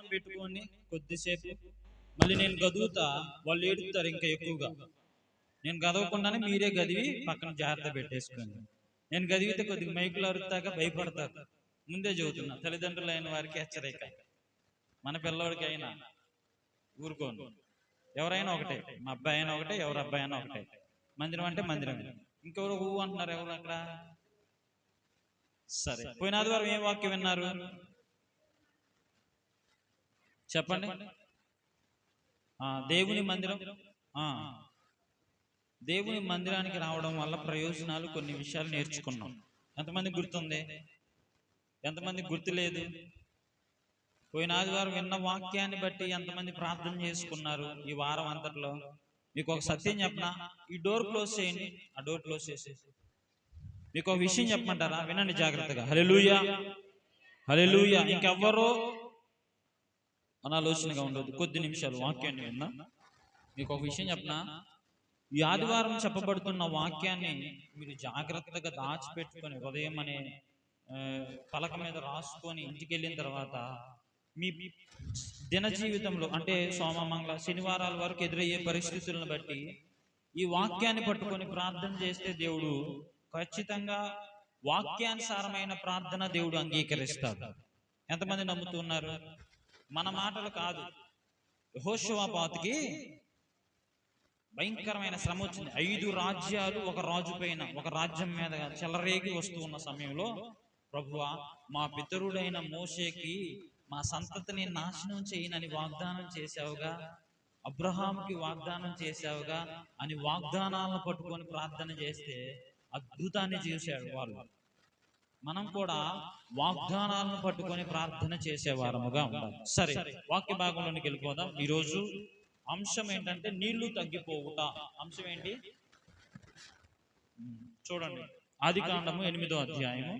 వాక్యాన్ని పెట్టుకొని కొద్దిసేపు మళ్ళీ నేను గదువుతా, వాళ్ళు ఏడుతారు ఇంకా ఎక్కువగా. నేను గదవకుండానే మీరే గదివి పక్కన జాగ్రత్త పెట్టేసుకోండి. నేను గదివితే కొద్దిగా మైకులు అరుతాక భయపడతారు. ముందే చెబుతున్నా, తల్లిదండ్రులైన వారికి హెచ్చరిక. మన పిల్లవాడికి అయినా ఊరుకోండి. ఎవరైనా ఒకటే, మా అబ్బాయి అయినా ఒకటే, ఎవరి అబ్బాయి అయినా ఒకటే. మందిరం అంటే మందిరం. ఇంకెవరు ఊ అంటున్నారు, ఎవరు అక్కడ? సరే, పోయిన ఆదివారం ఏం వాక్యం విన్నారు చెప్పండి. దేవుని మందిరం, దేవుని మందిరానికి రావడం వల్ల ప్రయోజనాలు కొన్ని విషయాలు నేర్చుకున్నాం. ఎంతమంది గుర్తుంది? ఎంతమంది గుర్తు లేదు? పోయిన ఆదివారం విన్న వాక్యాన్ని బట్టి ఎంతమంది ప్రార్థన చేసుకున్నారు ఈ వారం అంతట్లో? మీకు ఒక సత్యం చెప్పనా, ఈ డోర్ క్లోజ్ చేయండి, ఆ డోర్ క్లోజ్ చేసేసి మీకు ఒక విషయం చెప్పమంటారా? వినండి జాగ్రత్తగా. హల్లెలూయా, హల్లెలూయా. ఇంకెవ్వరో అనాలోచనగా ఉండదు. కొద్ది నిమిషాలు వాక్యాన్ని విన్నా. మీకు ఒక విషయం చెప్పనా, ఈ ఆదివారం చెప్పబడుతున్న వాక్యాన్ని మీరు జాగ్రత్తగా దాచిపెట్టుకొని ఉదయం అనే పలక మీద రాసుకొని ఇంటికి వెళ్ళిన తర్వాత మీ దిన జీవితంలో అంటే సోమ మంగళ శనివారాల వరకు ఎదురయ్యే పరిస్థితులను బట్టి ఈ వాక్యాన్ని పట్టుకొని ప్రార్థన చేస్తే దేవుడు ఖచ్చితంగా వాక్యానుసారమైన ప్రార్థన దేవుడు అంగీకరిస్తాడు. ఎంతమంది నమ్ముతున్నారు? మన మాటలు కాదు. యెహోషువపాతుకి భయంకరమైన శ్రమ వచ్చింది. 5 రాజ్యాలు ఒక రాజు పైన, ఒక రాజ్యం మీద చెలరేగి వస్తూ ఉన్న సమయంలో, ప్రభువా, మా పితరుడైన మోషేకి మా సంతతిని నాశనం చేయనని వాగ్దానం చేశావుగా, అబ్రహాంకి వాగ్దానం చేశావుగా అని వాగ్దానాలను పట్టుకొని ప్రార్థన చేస్తే అద్భుతాన్ని చేశాడు వాళ్ళు. మనం కూడా వాగ్దానాలను పట్టుకొని ప్రార్థన చేసేవారముగా ఉండాలి. సరే, వాక్య భాగంలోనికి వెళ్ళిపోదాం. ఈరోజు అంశం ఏంటంటే నీళ్లు తగ్గిపోవుట. అంశం ఏంటి చూడండి. ఆదికాండము 8వ అధ్యాయము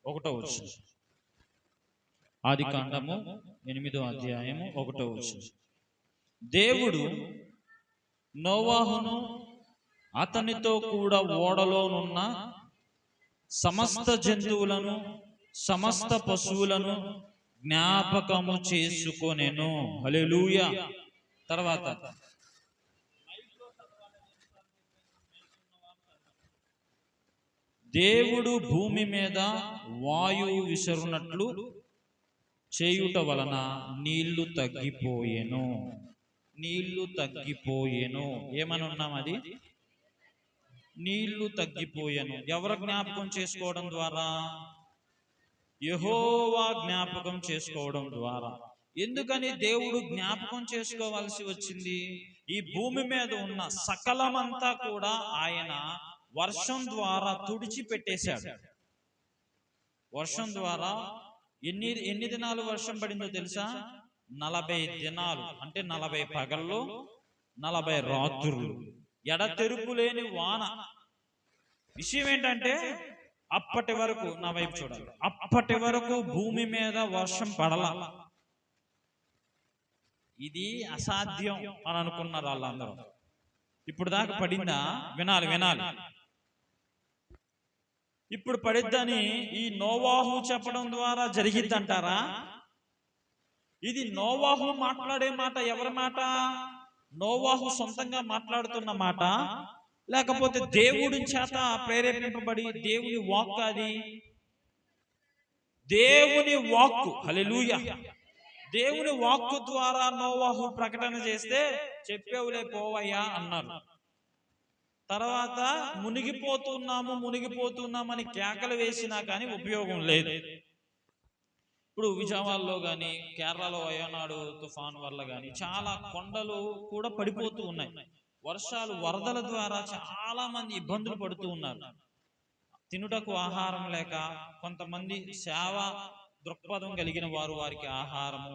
1వ వచనం. ఆదికాండము 8వ అధ్యాయము 1వ వచనం. దేవుడు నోవాహును అతనితో కూడా ఓడలోనున్న సమస్త జంతువులను సమస్త పశువులను జ్ఞాపకము చేసుకొనెను. హల్లెలూయా. తర్వాత దేవుడు భూమి మీద వాయువు విసరునట్లు చేయుట వలన నీళ్లు తగ్గిపోయెను. నీళ్లు తగ్గిపోయెను. ఏమని ఉన్నాం? అది నీళ్లు తగ్గిపోయెను. ఎవరు జ్ఞాపకం చేసుకోవడం ద్వారా? యెహోవా జ్ఞాపకం చేసుకోవడం ద్వారా. ఎందుకని దేవుడు జ్ఞాపకం చేసుకోవాల్సి వచ్చింది? ఈ భూమి మీద ఉన్న సకలమంతా కూడా ఆయన వర్షం ద్వారా తుడిచిపెట్టేశాడు. వర్షం ద్వారా ఎన్ని దినాలు వర్షం పడిందో తెలుసా? 40 దినాలు, అంటే 40 పగళ్ళు 40 రాత్రులు, ఎడతెరుపు లేని వాన. విషయం ఏంటంటే అప్పటి వరకు, నా వైపు చూడాలి, అప్పటి వరకు భూమి మీద వర్షం పడలా. ఇది అసాధ్యం అని అనుకున్నారు వాళ్ళందరూ. ఇప్పుడు దాకా పడిందా? వినాలి వినాలి. ఇప్పుడు పడిద్దని ఈ నోవాహు చెప్పడం ద్వారా జరిగిద్దంటారా? ఇది నోవాహు మాట్లాడే మాట. ఎవరి మాట? నోవాహు సొంతంగా మాట్లాడుతున్న మాట, లేకపోతే దేవుడి చేత ప్రేరేపింపబడి దేవుని వాక్కు? అది దేవుని వాక్కు. హల్లెలూయా. దేవుని వాక్కు ద్వారా నోవాహు ప్రకటన చేస్తే చెప్పేవులే పోవయ్యా అన్నారు. తర్వాత మునిగిపోతున్నామని కేకలు వేసినా కానీ ఉపయోగం లేదు. ఇప్పుడు విజయవాడలో కానీ కేరళలో వయనాడు తుఫాను వల్ల కానీ చాలా కొండలు కూడా పడిపోతూ ఉన్నాయి. వర్షాలు వరదల ద్వారా చాలా మంది ఇబ్బందులు పడుతూ ఉన్నారు. తినుటకు ఆహారం లేక, కొంతమంది సేవ దృక్పథం కలిగిన వారు వారికి ఆహారము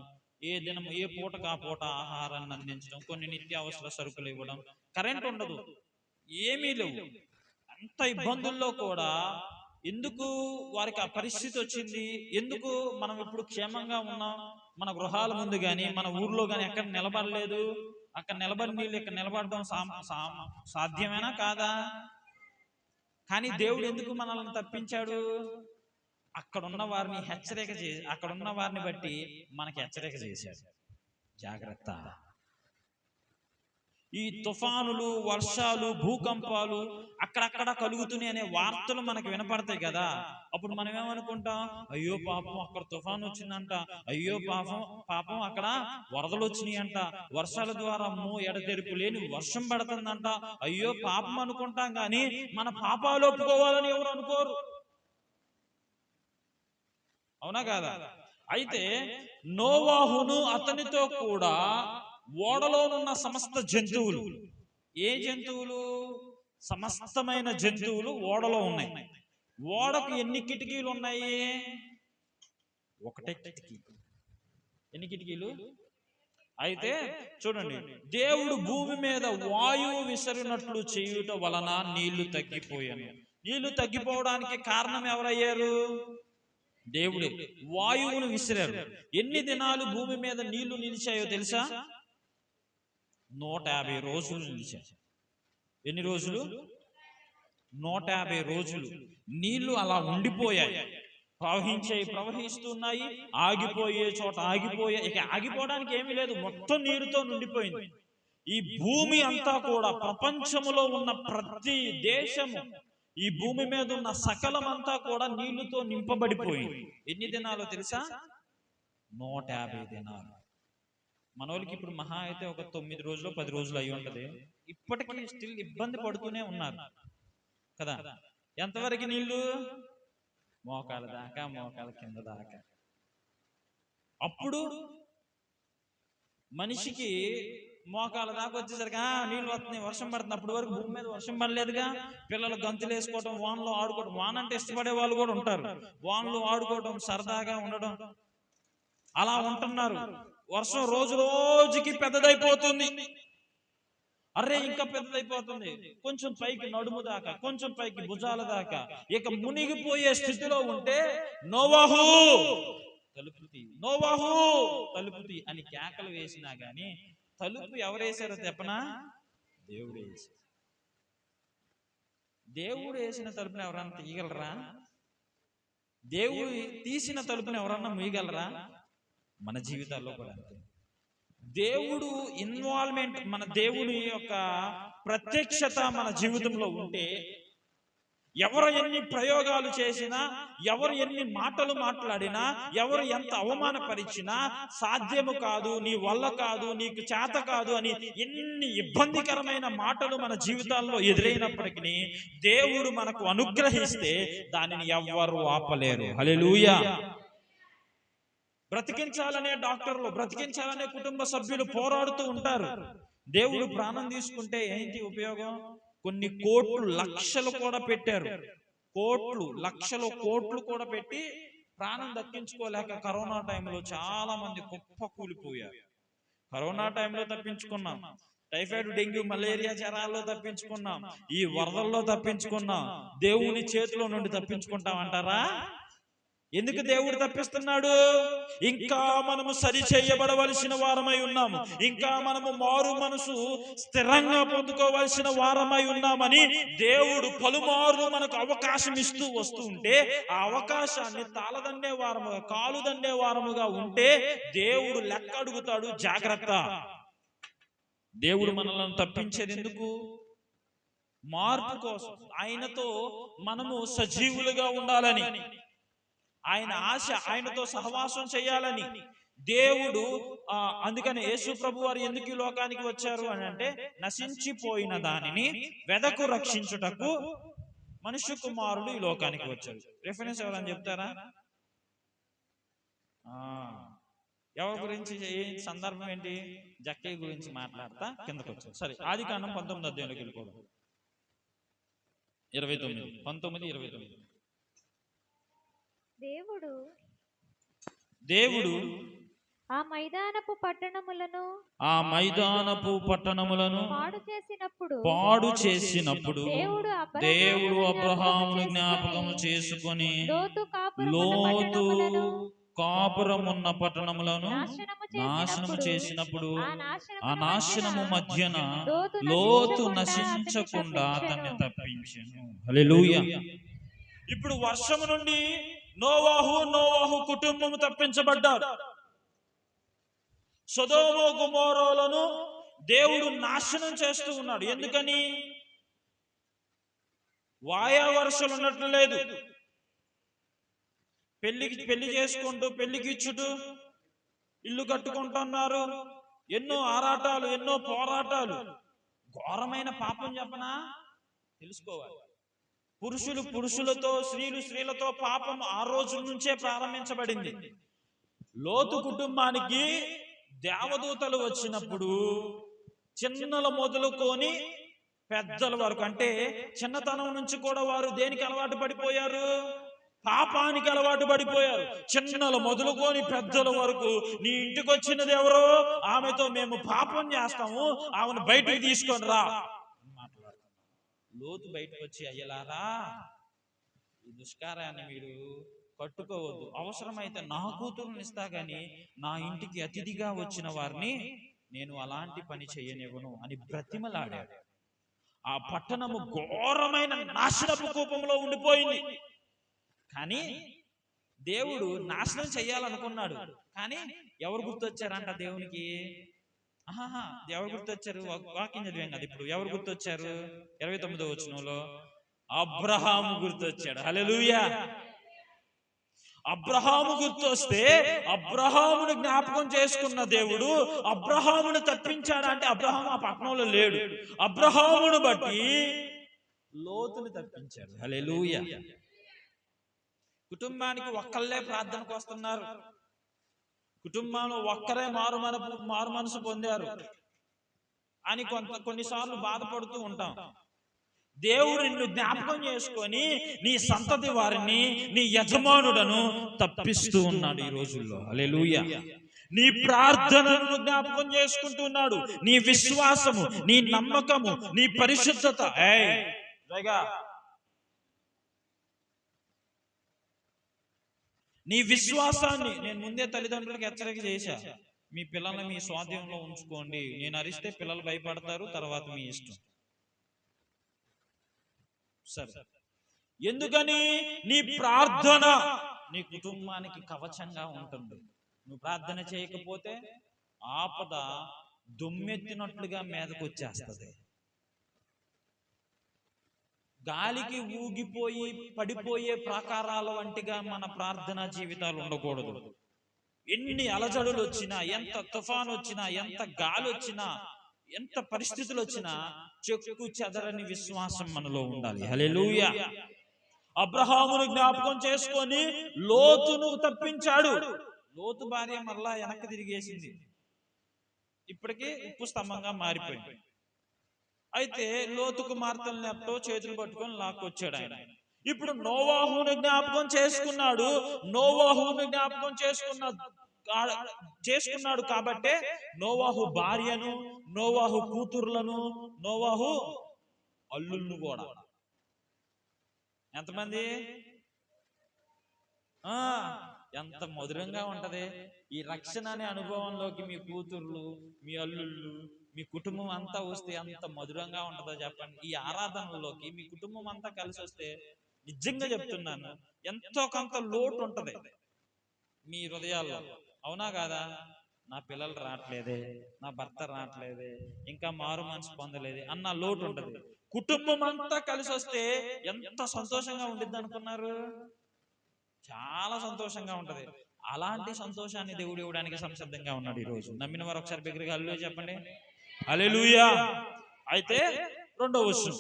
ఏ దినం ఏ పూటకు ఆ పూట ఆహారాన్ని అందించడం, కొన్ని నిత్యావసర సరుకులు ఇవ్వడం, కరెంట్ ఉండదు, ఏమీ లేవు. అంత ఇబ్బందుల్లో కూడా ఎందుకు వారికి ఆ పరిస్థితి వచ్చింది? ఎందుకు మనం ఇప్పుడు క్షేమంగా ఉన్నాం? మన గృహాల ముందు కానీ మన ఊర్లో కానీ ఎక్కడ నిలబడలేదు. అక్కడ నిలబడి నీళ్ళు ఇక్కడ నిలబడడం సాధ్యమేనా కాదా? కానీ దేవుడు ఎందుకు మనల్ని తప్పించాడు? అక్కడున్న వారిని హెచ్చరిక చేసి, అక్కడున్న వారిని బట్టి మనకి హెచ్చరిక చేశాడు, జాగ్రత్త. ఈ తుఫానులు, వర్షాలు, భూకంపాలు అక్కడక్కడ కలుగుతున్నాయి అనే వార్తలు మనకు వినపడతాయి కదా. అప్పుడు మనం ఏమనుకుంటాం, అయ్యో పాపం అక్కడ తుఫాను వచ్చిందంట, అయ్యో పాపం అక్కడ వరదలు వచ్చినాయంట, వర్షాల ద్వారా ఎడతెరిపి లేని వర్షం పడుతుందంట, అయ్యో పాపం అనుకుంటాం. కానీ మన పాపాలు ఒప్పుకోవాలని ఎవరు అనుకోరు, అవునా కాదా? అయితే నోవాహును అతనితో కూడా ఓడలోనున్న సమస్త జంతువులు, ఏ జంతువులు? సమస్తమైన జంతువులు ఓడలో ఉన్నాయి. ఓడకు ఎన్ని కిటికీలు ఉన్నాయి? ఒకటే కిటికీ. ఎన్ని కిటికీలు? అయితే చూడండి, దేవుడు భూమి మీద వాయువు విసరినట్లు చేయుట వలన నీళ్లు తగ్గిపోయాను. నీళ్లు తగ్గిపోవడానికి కారణం ఎవరయ్యారు? దేవుడే. వాయువును విసిరారు. ఎన్ని దినాలు భూమి మీద నీళ్లు నిలిచాయో తెలుసా? 150 రోజులు నిలిచాయి. ఎన్ని రోజులు? 150 రోజులు నీళ్లు అలా ఉండిపోయాయి. ప్రవహిస్తున్నాయి, ఆగిపోయే చోట ఆగిపోయాయి. ఇక ఆగిపోవడానికి ఏమీ లేదు, మొత్తం నీరుతో నిండిపోయింది. ఈ భూమి అంతా కూడా, ప్రపంచంలో ఉన్న ప్రతి దేశము, ఈ భూమి మీద ఉన్న సకలమంతా కూడా నీళ్లతో నింపబడిపోయింది. ఎన్ని దినాలు తెలుసా? 150 దినాలు. మనోళ్ళకి ఇప్పుడు మహా అయితే ఒక 9 రోజులు 10 రోజులు అయి ఉంటది. ఇప్పటికీ స్టిల్ ఇబ్బంది పడుతూనే ఉన్నారు కదా. ఎంతవరకు నీళ్లు? మోకాల దాకా, మోకాల కింద దాకా. అప్పుడు మనిషికి మోకాల దాకా వచ్చేసరికి నీళ్ళు వస్తున్నాయి, వర్షం పడుతుంది. అప్పటి వరకు భూమి మీద వర్షం పడలేదుగా. పిల్లలు గంతులు వేసుకోవటం, వానలో ఆడుకోవడం. వాన అంటే ఇష్టపడే వాళ్ళు కూడా ఉంటారు. వానలో ఆడుకోవడం, సరదాగా ఉండడం, అలా ఉంటున్నారు. వర్షం రోజు రోజుకి పెద్దదైపోతుంది. అరే ఇంకా పెద్దదైపోతుంది. కొంచెం పైకి నడుము దాకా, కొంచెం పైకి భుజాల దాకా, ఇక మునిగిపోయే స్థితిలో ఉంటే నోవాహు తలుపు తీ, నోవాహు తలుపు తీ అని కేకలు వేసినా గాని తలుపు ఎవరేసారో చెప్పనా? దేవుడు వేసారు. దేవుడు వేసిన తలుపుని ఎవరన్నా తీయగలరా? దేవుడు తీసిన తలుపుని ఎవరన్నా మూయగలరా? మన జీవితాల్లో కూడా అంతే. దేవుడు ఇన్వాల్వ్మెంట్, మన దేవుడి యొక్క ప్రత్యక్షత మన జీవితంలో ఉంటే, ఎవరు ఎన్ని ప్రయోగాలు చేసినా, ఎవరు ఎన్ని మాటలు మాట్లాడినా, ఎవరు ఎంత అవమానపరిచినా, సాధ్యము కాదు, నీ వల్ల కాదు, నీకు చేత కాదు అని ఎన్ని ఇబ్బందికరమైన మాటలు మన జీవితాల్లో ఎదురైనప్పటికీ దేవుడు మనకు అనుగ్రహిస్తే దానిని ఎవ్వరు ఆపలేరు. హల్లెలూయా. బ్రతికించాలనే డాక్టర్లు, బ్రతికించాలనే కుటుంబ సభ్యులు పోరాడుతూ ఉంటారు. దేవుడు ప్రాణం తీసుకుంటే ఏంటి ఉపయోగం? కొన్ని కోట్లు, లక్షలు కూడా పెట్టారు. కోట్లు, లక్షలు, కోట్లు కూడా పెట్టి ప్రాణం దక్కించుకోలేక కరోనా టైంలో చాలా మంది కుప్ప కూలిపోయారు. కరోనా టైంలో తప్పించుకున్నాం, టైఫాయిడ్, డెంగ్యూ, మలేరియా జ్వరాల్లో తప్పించుకున్నాం, ఈ వరదల్లో తప్పించుకున్నాం. దేవుని చేతిలో నుండి తప్పించుకుంటామంటారా? ఎందుకు దేవుడు తప్పిస్తున్నాడు? ఇంకా మనము సరి చేయబడవలసిన వారమై ఉన్నాము. ఇంకా మనము మారు మనసు స్థిరంగా పొందుకోవలసిన వారమై ఉన్నామని దేవుడు పలుమార్లు మనకు అవకాశం ఇస్తూ వస్తూ ఉంటే, ఆ అవకాశాన్ని తాళదండే వారముగా, కాలు దండే వారముగా ఉంటే దేవుడు లెక్క అడుగుతాడు. జాగ్రత్త. దేవుడు మనల్ని తప్పించేది ఎందుకు? మార్పు కోసం. ఆయనతో మనము సజీవులుగా ఉండాలని, ఆయన ఆశ, ఆయనతో సహవాసం చేయాలని దేవుడు. అందుకని యేసు ప్రభు వారు ఎందుకు ఈ లోకానికి వచ్చారు అని అంటే, నశించిపోయిన దానిని వెదకు రక్షించుటకు మనుష్య కుమారుడు ఈ లోకానికి వచ్చారు. రిఫరెన్స్ ఎవరని చెప్తారా? ఎవరి గురించి, ఏ సందర్భం ఏంటి? జక్కయ్య గురించి మాట్లాడతా కిందకు వచ్చారు. సరే, ఆదికాండం 19వ అధ్యాయంలోకి వెళ్ళిపోదాం. 19:29. దేవుడు ఆ మైదానపు పట్టణములను పాడు చేసినప్పుడు దేవుడు అబ్రహామును జ్ఞాపకము చేసుకొని లోతు కాపురమున్న పట్టణములను నాశనము చేసినప్పుడు ఆ నాశనము మధ్యన లోతు నశించకుండా అతన్ని తప్పించెను. హల్లెలూయా. ఇప్పుడు వర్షము నుండి నోవాహు కుటుంబం తప్పించబడ్డారు. సొదొమ గొమొర్రాలను దేవుడు నాశనం చేస్తూ ఉన్నాడు. ఎందుకని? వాయా వరుసలు ఉన్నట్లు లేదు. పెళ్లి చేసుకుంటూ పెళ్లికి ఇచ్చుటూ ఇల్లు కట్టుకుంటున్నారు. ఎన్నో ఆరాటాలు, ఎన్నో పోరాటాలు. ఘోరమైన పాపం చెప్పనా? తెలుసుకోవాలి. పురుషులతో, స్త్రీలతో పాపం ఆ రోజు నుంచే ప్రారంభించబడింది. లోతు కుటుంబానికి దేవదూతలు వచ్చినప్పుడు చిన్నల మొదలుకొని పెద్దల వరకు, అంటే చిన్నతనం నుంచి కూడా వారు దేనికి అలవాటు పడిపోయారు? పాపానికి అలవాటు పడిపోయారు. చిన్నలు మొదలుకొని పెద్దల వరకు, నీ ఇంటికి వచ్చినది ఎవరో, ఆమెతో మేము పాపం చేస్తాము, ఆమెను బయటికి తీసుకొని రా మాట్లాడుతున్నారు. లోతు బయటకు వచ్చి, అయ్యలారా, ఈ దుష్కారాన్ని మీరు కట్టుకోవద్దు, అవసరమైతే నా కూతురుని ఇస్తా గాని నా ఇంటికి అతిథిగా వచ్చిన వారిని నేను అలాంటి పని చేయనివ్వను అని బ్రతిమలాడాడు. ఆ పట్టణము ఘోరమైన నాశనపు కూపంలో ఉండిపోయింది. కానీ దేవుడు నాశనం చెయ్యాలనుకున్నాడు. కానీ ఎవరు గుర్తొచ్చారంట దేవునికి? ఎవరు గుర్తొచ్చారు? వాక్యం చదివాం కదా ఇప్పుడు. ఎవరు గుర్తొచ్చారు? 29వ వచనంలో అబ్రహాము గుర్తొచ్చాడు. హల్లెలూయా. అబ్రహాము గుర్తొస్తే అబ్రహామును జ్ఞాపకం చేసుకున్న దేవుడు అబ్రహామును తప్పించాడంటే అబ్రహాము ఆ పట్టణంలో లేడు. అబ్రహామును బట్టి లోతును తప్పించాడు. హల్లెలూయా. కుటుంబానికి ఒక్కళ్ళే ప్రార్థనకు వస్తున్నారు. కుటుంబంలో ఒక్కరే మారు మనసు పొందారు అని కొన్నిసార్లు బాధపడుతూ ఉంటాం. దేవుడు నిన్ను జ్ఞాపకం చేసుకొని నీ సంతతి వారిని, నీ యజమానుడను తప్పిస్తూ ఉన్నాడు ఈ రోజుల్లో. హల్లెలూయా. నీ ప్రార్థనను జ్ఞాపకం చేసుకుంటున్నాడు. నీ విశ్వాసము, నీ నమ్మకము, నీ పరిశుద్ధత. నీ విశ్వాసాన్ని నేను ముందే తల్లిదండ్రులకు హెచ్చరిక చేశా. మీ పిల్లల్ని మీ స్వాధీనంలో ఉంచుకోండి. నేను అరిస్తే పిల్లలు భయపడతారు, తర్వాత మీ ఇష్టం. సరే, ఎందుకని? నీ ప్రార్థన నీ కుటుంబానికి కవచంగా ఉంటుంది. నువ్వు ప్రార్థన చేయకపోతే ఆపద దుమ్మెత్తినట్లుగా మీదకు వచ్చేస్తుంది. గాలికి ఊగిపోయి పడిపోయే ప్రాకారాల వంటిగా మన ప్రార్థనా జీవితాలు ఉండకూడదు. ఎన్ని అలజడులు వచ్చినా, ఎంత తుఫాను వచ్చినా, ఎంత గాలి వచ్చినా, ఎంత పరిస్థితులు వచ్చినా చెక్కు చెదరని విశ్వాసం మనలో ఉండాలి. హల్లెలూయా. అబ్రహామును జ్ఞాపకం చేసుకొని లోతును తప్పించాడు. లోతు భార్య మరలా వెనక్కి తిరిగేసింది. ఇప్పటికీ ఉప్పు స్తంభంగా మారిపోయింది. అయితే లోతు కుమార్తెలు నెప్టో చేతులు పట్టుకొని లాక్కొచ్చాడు ఆయన. ఇప్పుడు నోవాహును జ్ఞాపకం చేసుకున్నాడు. నోవాహును జ్ఞాపకం చేసుకున్నాడు కాబట్టే నోవాహు భార్యను, నోవాహు కూతుర్లను, నోవాహు అల్లుళ్ళు కూడా. ఎంతమంది? ఎంత మధురంగా ఉంటది ఈ రక్షణ అనే అనుభవంలోకి. మీ కూతుర్లు, మీ అల్లుళ్ళు, మీ కుటుంబం అంతా వస్తే ఎంత మధురంగా ఉంటుందో చెప్పండి. ఈ ఆరాధనలోకి మీ కుటుంబం అంతా కలిసి వస్తే నిజంగా చెప్తున్నాను, ఎంతో కొంత లోటు ఉంటది మీ హృదయాల్లో. అవునా కాదా? నా పిల్లలు రావట్లేదే, నా భర్త రావట్లేదే, ఇంకా మారు మనసు పొందలేదే అన్న లోటు ఉంటది. కుటుంబం అంతా కలిసి వస్తే ఎంత సంతోషంగా ఉండిద్ది అనుకున్నారు? చాలా సంతోషంగా ఉంటది. అలాంటి సంతోషాన్ని దేవుడు ఇవ్వడానికి సంసిద్ధంగా ఉన్నాడు ఈ రోజు. నమ్మిన వారు ఒకసారి బిగ్గరగా హల్లెలూయా చెప్పండి. హల్లెలూయా. అయితే రెండవ వచనం,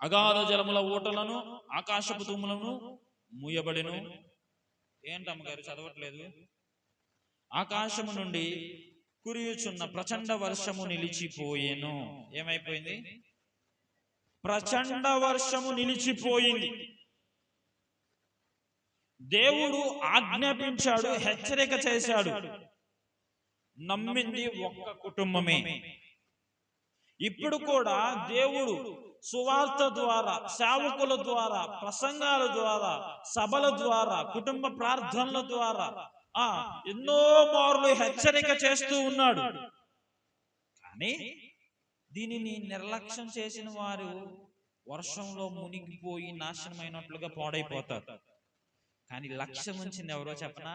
అగాధ జలముల ఊటలను, ఆకాశపు తుమ్ములను మూయబడెను. ఏంటమ్మగారు చదవట్లేదు? ఆకాశము నుండి కురియుచున్న ప్రచండ వర్షము నిలిచిపోయేను. ఏమైపోయింది? ప్రచండ వర్షము నిలిచిపోయింది. దేవుడు ఆజ్ఞాపించాడు, హెచ్చరిక చేశాడు. నమ్మింది ఒక్క కుటుంబమే. ఇప్పుడు కూడా దేవుడు సువార్త ద్వారా, సేవకుల ద్వారా, ప్రసంగాల ద్వారా, సభల ద్వారా, కుటుంబ ప్రార్థనల ద్వారా ఎన్నో మార్లు హెచ్చరిక చేస్తూ ఉన్నాడు. కానీ దీనిని నిర్లక్ష్యం చేసిన వారు వర్షంలో మునిగిపోయి నాశనమైనట్లుగా పాడైపోతారు. కానీ లక్ష్యం ఉంచింది ఎవరో చెప్పనా?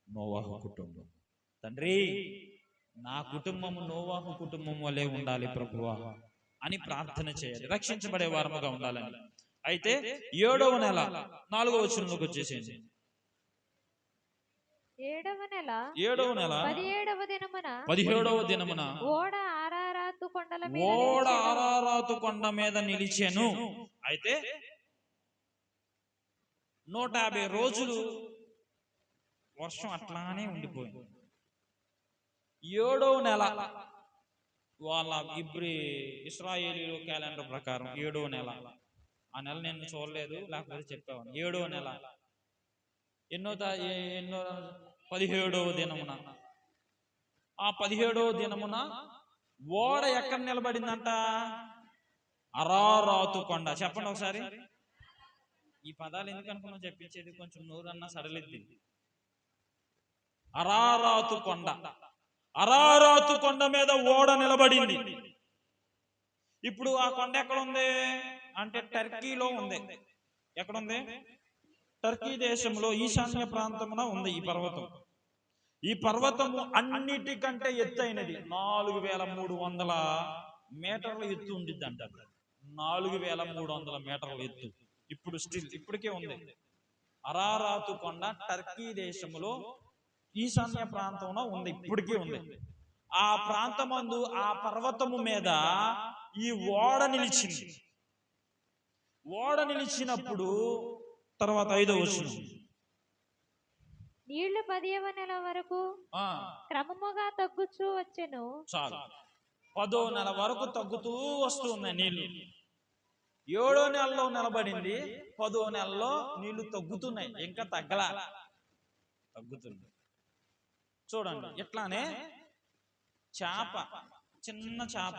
నోవాహు కుటుంబం. తండ్రి, నా కుటుంబము నోవాహు కుటుంబం వలె ఉండాలి ప్రభువా అని ప్రార్థన చేయాలి, రక్షించబడే వారముగా ఉండాలని. అయితే 7వ నెల 4వ వచనంలోకి వచ్చేసేయండి. 7వ నెల 17వ దినమున ఓడ ఆరారాతు కొండ మీద నిలిచెను. అయితే 150 రోజులు వర్షం అట్లానే ఉండిపోయింది. 7వ నెల వాళ్ళ ఇశ్రాయేలీయుల క్యాలెండర్ ప్రకారం 7వ నెల. ఆ నెల నేను చూడలేదు, లేకపోతే చెప్పేవాడిని. 7వ నెల 17వ దినమున. ఆ 17వ దినమున ఓడ ఎక్కడ నిలబడిందంట? అరారాతు కొండ. చెప్పండి ఒకసారి. ఈ పదాలు ఎందుకు అనుకున్నాం చెప్పించేది, కొంచెం నోరన్నా సడలిద్ది. అరారాతు కొండ. అరారాతు కొండ మీద ఓడ నిలబడింది. ఇప్పుడు ఆ కొండ ఎక్కడ ఉంది అంటే టర్కీలో ఉంది. ఎక్కడుంది? టర్కీ దేశంలో ఈశాన్య ప్రాంతమున ఉంది ఈ పర్వతం. ఈ పర్వతము అన్నిటికంటే ఎత్తైనది. 4300 మీటర్ల ఎత్తు ఉండిద్ది అంట. 4300 మీటర్ల ఎత్తు. ఇప్పటికే ఉంది. అరారాతు కొండ టర్కీ దేశంలో ఈశాన్య ప్రాంతంలో ఉంది, ఇప్పటికీ ఉంది. ఆ ప్రాంతమందు ఆ పర్వతము మీద ఈ ఓడ నిలిచింది. ఓడ నిలిచినప్పుడు తర్వాత 5వ వచనం, నీళ్లు 10వ నెల వరకు క్రమముగా తగ్గుచూ వచ్చెను. చాలు, 10వ నెల వరకు తగ్గుతూ వస్తూ ఉన్నాయి నీళ్లు. 7వ నెలలో నిలబడింది, 10వ నెలలో నీళ్లు తగ్గుతున్నాయి, ఇంకా తగ్గుతుంది. చూడండి, ఇట్లానే చేప, చిన్న చేప,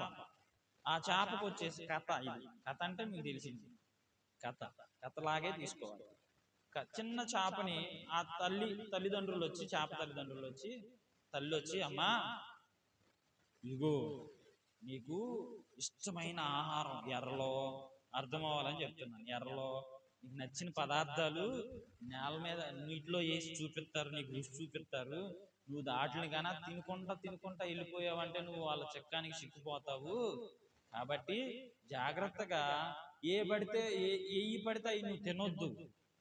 ఆ చేపకు వచ్చేసి కథ. ఇది కథ అంటే మీకు తెలిసింది, కథలాగే తీసుకోవాలి. చిన్న చేపని ఆ తల్లిదండ్రులు వచ్చి, చేప తల్లిదండ్రులు వచ్చి, తల్లి వచ్చి, అమ్మా ఇదిగో నీకు ఇష్టమైన ఆహారం ఎర్రలో, అర్థం అవ్వాలని చెప్తున్నాను, ఎర్రలో నీకు నచ్చిన పదార్థాలు నేల మీద నీటిలో వేసి చూపిస్తారు, నీకు రుచి చూపిస్తారు. నువ్వు దాటిని కానీ తినుకుంటా వెళ్ళిపోయావంటే నువ్వు వాళ్ళ చెక్కానికి చిక్కుపోతావు. కాబట్టి జాగ్రత్తగా ఏ పడితే అవి నువ్వు తినొద్దు.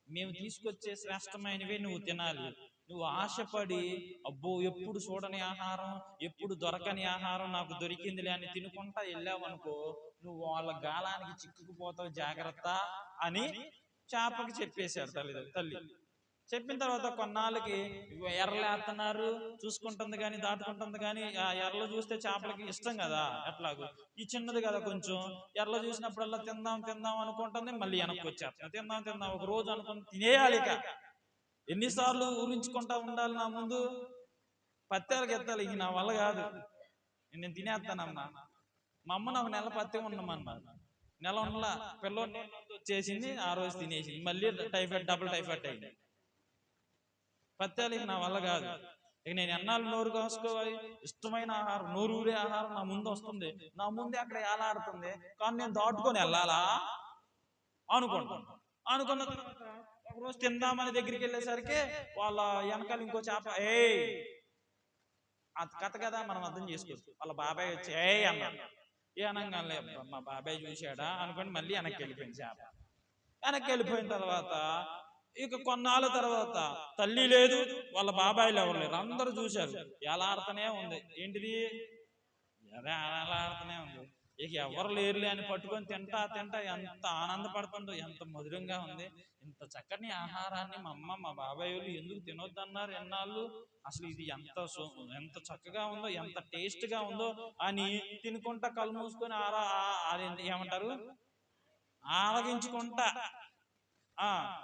మేము తీసుకొచ్చే శ్రేష్టమైనవే నువ్వు తినాలి. నువ్వు ఆశపడి అబ్బో ఎప్పుడు చూడని ఆహారం, ఎప్పుడు దొరకని ఆహారం నాకు దొరికిందిలే అని తినుకుంటా వెళ్ళావనుకో, నువ్వు వాళ్ళ గాలానికి చిక్కుకుపోతావు, జాగ్రత్త అని చేపకి చెప్పేశారు తల్లి. చెప్పిన తర్వాత కొన్నాళ్ళకి ఎర్రలేస్తున్నారు, చూసుకుంటుంది కానీ దాటుకుంటుంది కానీ, ఆ ఎర్రలు చూస్తే చేపలకి ఇష్టం కదా. ఎట్లాగో ఈ చిన్నది కదా, కొంచెం ఎర్రలు చూసినప్పుడల్లా తిందాం అనుకుంటుంది, మళ్ళీ వెనక్కి వచ్చేస్తుంది. తిందాం ఒక రోజు అనుకుని తినేయాలి. ఇక ఎన్నిసార్లు ఊరించుకుంటా ఉండాలి నా ముందు? పత్తేళ్ళకి ఎత్తాలి, ఇక నా వల్ల కాదు, నేను తినేస్తానమ్మా. మా అమ్మ నాకు నెల పత్తే ఉండమన్నారు. నెల ఉండలా, పిల్లోని వచ్చేసింది, ఆ రోజు తినేసింది, మళ్ళీ డబుల్ టైఫాయిడ్ అయింది. పత్యాలకి నా వల్ల కాదు. ఇక నేను ఎన్నాళ్ళు నోరు కాసుకోవాలి? ఇష్టమైన ఆహారం, నోరు ఊరే ఆహారం నా ముందు వస్తుంది, నా ముందే అక్కడ ఏలాడుతుంది, కానీ నేను దాటుకొని వెళ్ళాలా అనుకున్న తర్వాత ఒకరోజు తిందామని దగ్గరికి వెళ్ళేసరికి వాళ్ళ వెనకాల ఇంకో చేప అది కథ కదా, మనం అర్థం చేసుకోవచ్చు. వాళ్ళ బాబాయ్ వచ్చి అన్నాడు. అనగానే మా బాబాయ్ చూశాడా అనుకోండి, మళ్ళీ వెనక్కి వెళ్ళిపోయింది చేప. వెనక్కి వెళ్ళిపోయిన తర్వాత ఇక కొన్నాళ్ళ తర్వాత తల్లి లేదు, వాళ్ళ బాబాయిలు ఎవరు లేరు, అందరూ చూశారు. ఎలా ఆడుతూనే ఉంది. ఏంటిది? ఎలా ఆడుతూనే ఉంది. ఇక ఎవరు లేరులే అని పట్టుకొని తింటా ఎంత ఆనందపడుతుందో, ఎంత మధురంగా ఉంది. ఇంత చక్కని ఆహారాన్ని మా అమ్మ మా బాబాయ్ వాళ్ళు ఎందుకు తినొద్దన్నారు ఎన్నాళ్ళు? అసలు ఇది ఎంత చక్కగా ఉందో, ఎంత టేస్ట్ గా ఉందో అని తినుకుంటా కళ్ళు మూసుకొని ఏమంటారు, ఆరగించుకుంటా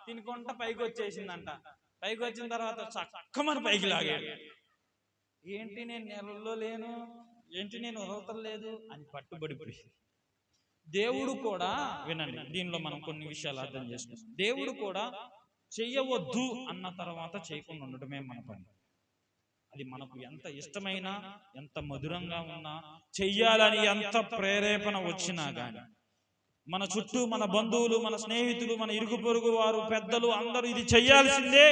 తినుకుంటా పైకి వచ్చేసిందంట. పైకి వచ్చిన తర్వాత చక్కమని పైకి లాగాడు. ఏంటి నేను నెలలో లేను, ఏంటి నేను వదలలేదు అని పట్టుబడిపోయింది. దేవుడు కూడా వినండి, దీనిలో మనం కొన్ని విషయాలు అర్థం చేసుకుంటాం. దేవుడు కూడా చెయ్యవద్దు అన్న తర్వాత చేయకుండా ఉండటమే మన పని. అది మనకు ఎంత ఇష్టమైనా, ఎంత మధురంగా ఉన్నా, చెయ్యాలని ఎంత ప్రేరేపణ వచ్చినా గాని మన చుట్టూ మన బంధువులు, మన స్నేహితులు, మన ఇరుగు పొరుగు వారు, పెద్దలు అందరూ ఇది చెయ్యాల్సిందే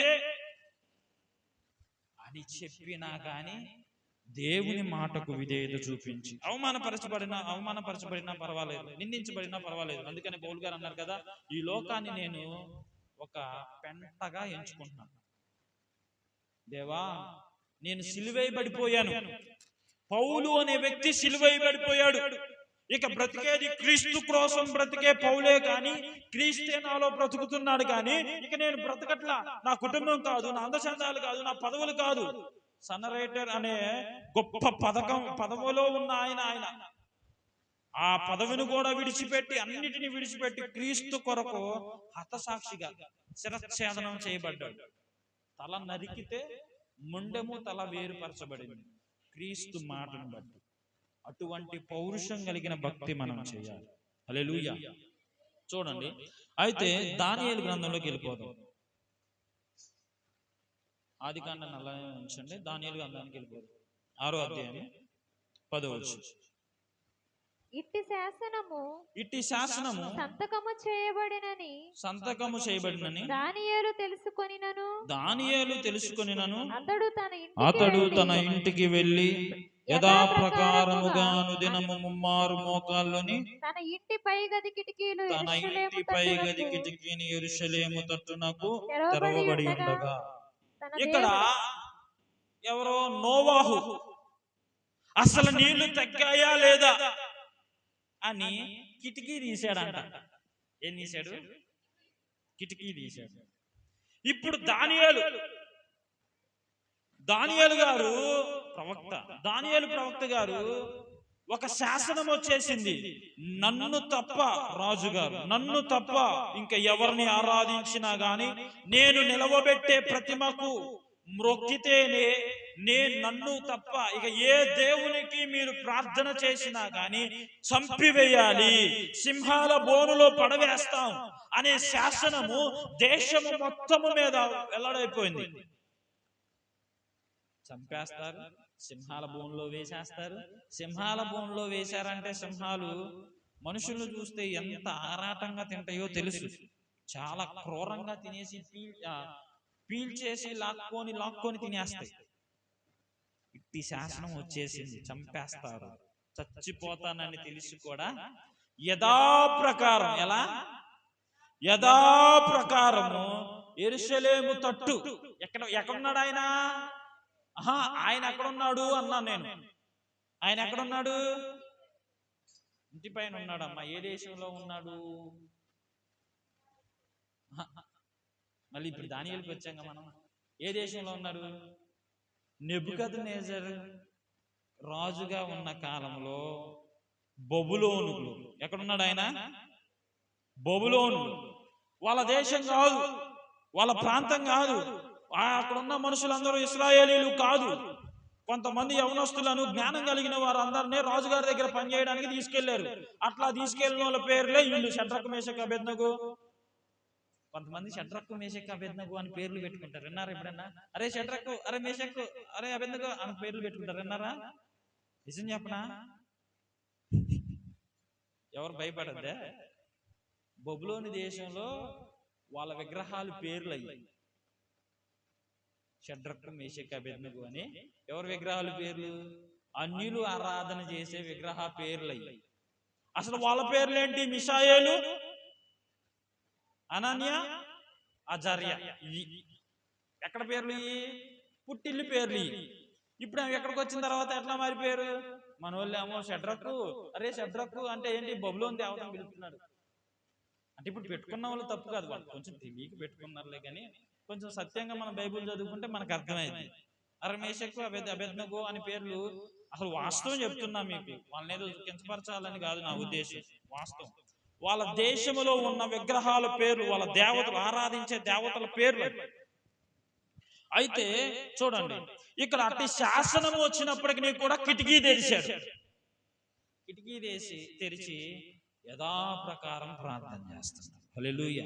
అని చెప్పినా కానీ దేవుని మాటకు విధేయత చూపించి అవమానపరచబడినా పర్వాలేదు, నిందించబడినా పర్వాలేదు. అందుకని పౌలు గారు అన్నారు కదా, ఈ లోకాన్ని నేను ఒక పెంటగా ఎంచుకుంటున్నాను. దేవా, నేను సిలువేయబడిపోయాను. పౌలు అనే వ్యక్తి సిలువేయబడిపోయాడు. ఇక బ్రతికేది క్రీస్తు కోసం బ్రతికే పౌలే కానీ క్రీస్తే నాలో బ్రతుకుతున్నాడు. కానీ ఇక నేను బ్రతకట్లా. నా కుటుంబం కాదు, నా అందచందాలు కాదు, నా పదవులు కాదు. సనరేటర్ అనే గొప్ప పదవిలో ఉన్న ఆయన ఆ పదవిని కూడా విడిచిపెట్టి, అన్నిటిని విడిచిపెట్టి క్రీస్తు కొరకు హతసాక్షిగా శిరచ్ఛేదనం చేయబడ్డాడు. తల నరికితే ముండెము తల వేరుపరచబడింది క్రీస్తు మాటను బట్టి. అటువంటి పౌరుషం కలిగిన భక్తి మనం చేయాలి. హల్లెలూయా. చూడండి, అయితే దానియేలు గ్రంథంలోకి వెళ్ళిపోదాం. ఆదికాండాన్ని అలానే ఉంచండి. దానియేలు గ్రంథానికి వెళ్ళిపోదాం. 6వ అధ్యాయం 10వ వచనం. ఇట్టి శాసనము సంతకము చేయబడినని దానియేలు తెలుసుకొనినను అతడు తన ఇంటికి వెళ్ళి యథాప్రకారముగాను దినము 3 మోకాల్లోని తన ఇంటి పై గది కిటికీని యెరూషలేము తట్టునకు తెరవబడి ఉండగా, ఇక్కడ ఎవరో నోవాహు అసలు నీళ్లు తగ్గాయా లేదా అని కిటికీ తీశాడంట. ఏం తీశాడు? కిటికీ తీశాడు. ఇప్పుడు దానియేలు గారు ప్రవక్త, ప్రవక్త గారు ఒక శాసనం వచ్చేసింది. నన్ను తప్ప రాజుగారు, నన్ను తప్ప ఇంకా ఎవరిని ఆరాధించినా గాని, నేను నిలవబెట్టే ప్రతిమకు మ్రొక్కితేనే నన్ను తప్ప ఇక ఏ దేవునికి మీరు ప్రార్థన చేసినా గాని చంపివేయాలి, సింహాల బోనులో పడవేస్తాం అనే శాసనము దేశము మొత్తము మీద వెల్లడైపోయింది. చంపేస్తారు, సింహాల బోన్లో వేసేస్తారు. సింహాల బోన్లో వేశారంటే సింహాలు మనుషులు చూస్తే ఎంత ఆరాటంగా తింటాయో తెలుసు. చాలా క్రూరంగా తినేసి పీల్చేసి లాక్కొని తినేస్తాయి. ఇట్టి శాసనం వచ్చేసింది, చంపేస్తారు. చచ్చిపోతానని తెలిసి కూడా యథాప్రకారం, యథాప్రకారము యెరూషలేము తట్టు ఎక్కడున్నాడు ఆయన? ఆయన ఎక్కడున్నాడు అన్నా నేను. ఆయన ఎక్కడున్నాడు? ఇంటి పైన ఉన్నాడమ్మా. ఏ దేశంలో ఉన్నాడు? మళ్ళీ ఇప్పుడు దానియేలుకి వచ్చాక మనం ఏ దేశంలో ఉన్నాడు? నెబుకద్నెజరు రాజుగా ఉన్న కాలంలో బబులోనులు. ఎక్కడున్నాడు ఆయన? బబులోనులు. వాళ్ళ దేశం కాదు, వాళ్ళ ప్రాంతం కాదు. అక్కడున్న మనుషులందరూ ఇశ్రాయేలీలు కాదు. కొంతమంది యవనస్తులను, జ్ఞానం కలిగిన వారందరినీ రాజుగారి దగ్గర పనిచేయడానికి తీసుకెళ్లారు. అట్లా తీసుకెళ్లిన వాళ్ళ పేర్లే వీళ్ళు. షడ్రకు, మేషకు, అబేద్నెగో. కొంతమంది షడ్రకు, మేషకు, అబేద్నెగో అని పేర్లు పెట్టుకుంటారు. విన్నారా ఎప్పుడన్నా? అరే షడ్రకు, అరే మేషకు, అరే అబేద్నెగో అని పేర్లు పెట్టుకుంటారు. విన్నారా? నిజం చెప్పనా? ఎవరు భయపడద్దే? బబులోని దేశంలో వాళ్ళ విగ్రహాలు పేర్లు అయ్యాయి. షడ్రకు, మేషకు, అబేద్నెగో అని ఎవరి విగ్రహాలు పేర్లు? అన్యులు ఆరాధన చేసే విగ్రహ పేర్లు అయ్యాయి. అసలు వాళ్ళ పేర్లేంటి? మిషాయేలు, అనన్య, అజర్య. ఎక్కడ పేర్లు? పుట్టిల్లు పేర్లు. ఇప్పుడు ఎక్కడికి వచ్చిన తర్వాత ఎట్లా మారిపోయారు? మన వాళ్ళు ఏమో షడ్రకు, అరే షడ్రకు అంటే ఏంటి? బబులోని దేవతను పిలుస్తున్నాడు అంటే. ఇప్పుడు పెట్టుకున్న వాళ్ళు తప్పు కాదు, వాళ్ళు కొంచెం తెలియక పెట్టుకున్నారులే. కానీ కొంచెం సత్యంగా మనం బైబిల్ చదువుకుంటే మనకు అర్థమైంది. అరే మేషకు, అబేద్నెగో అని పేర్లు అసలు వాస్తవం చెప్తున్నా మీకు. వాళ్ళని ఏదో కించపరచాలని కాదు నా ఉద్దేశం, వాస్తవం. వాళ్ళ దేశంలో ఉన్న విగ్రహాల పేర్లు, వాళ్ళ దేవతలు, ఆరాధించే దేవతల పేర్లు. అయితే చూడండి, ఇక్కడ అట్టి శాసనం వచ్చినప్పటికీ కూడా కిటికీ తెరిచాడు. కిటికీ తెరిచి యథాప్రకారం ప్రార్థన చేస్తున్నారు. హల్లెలూయా.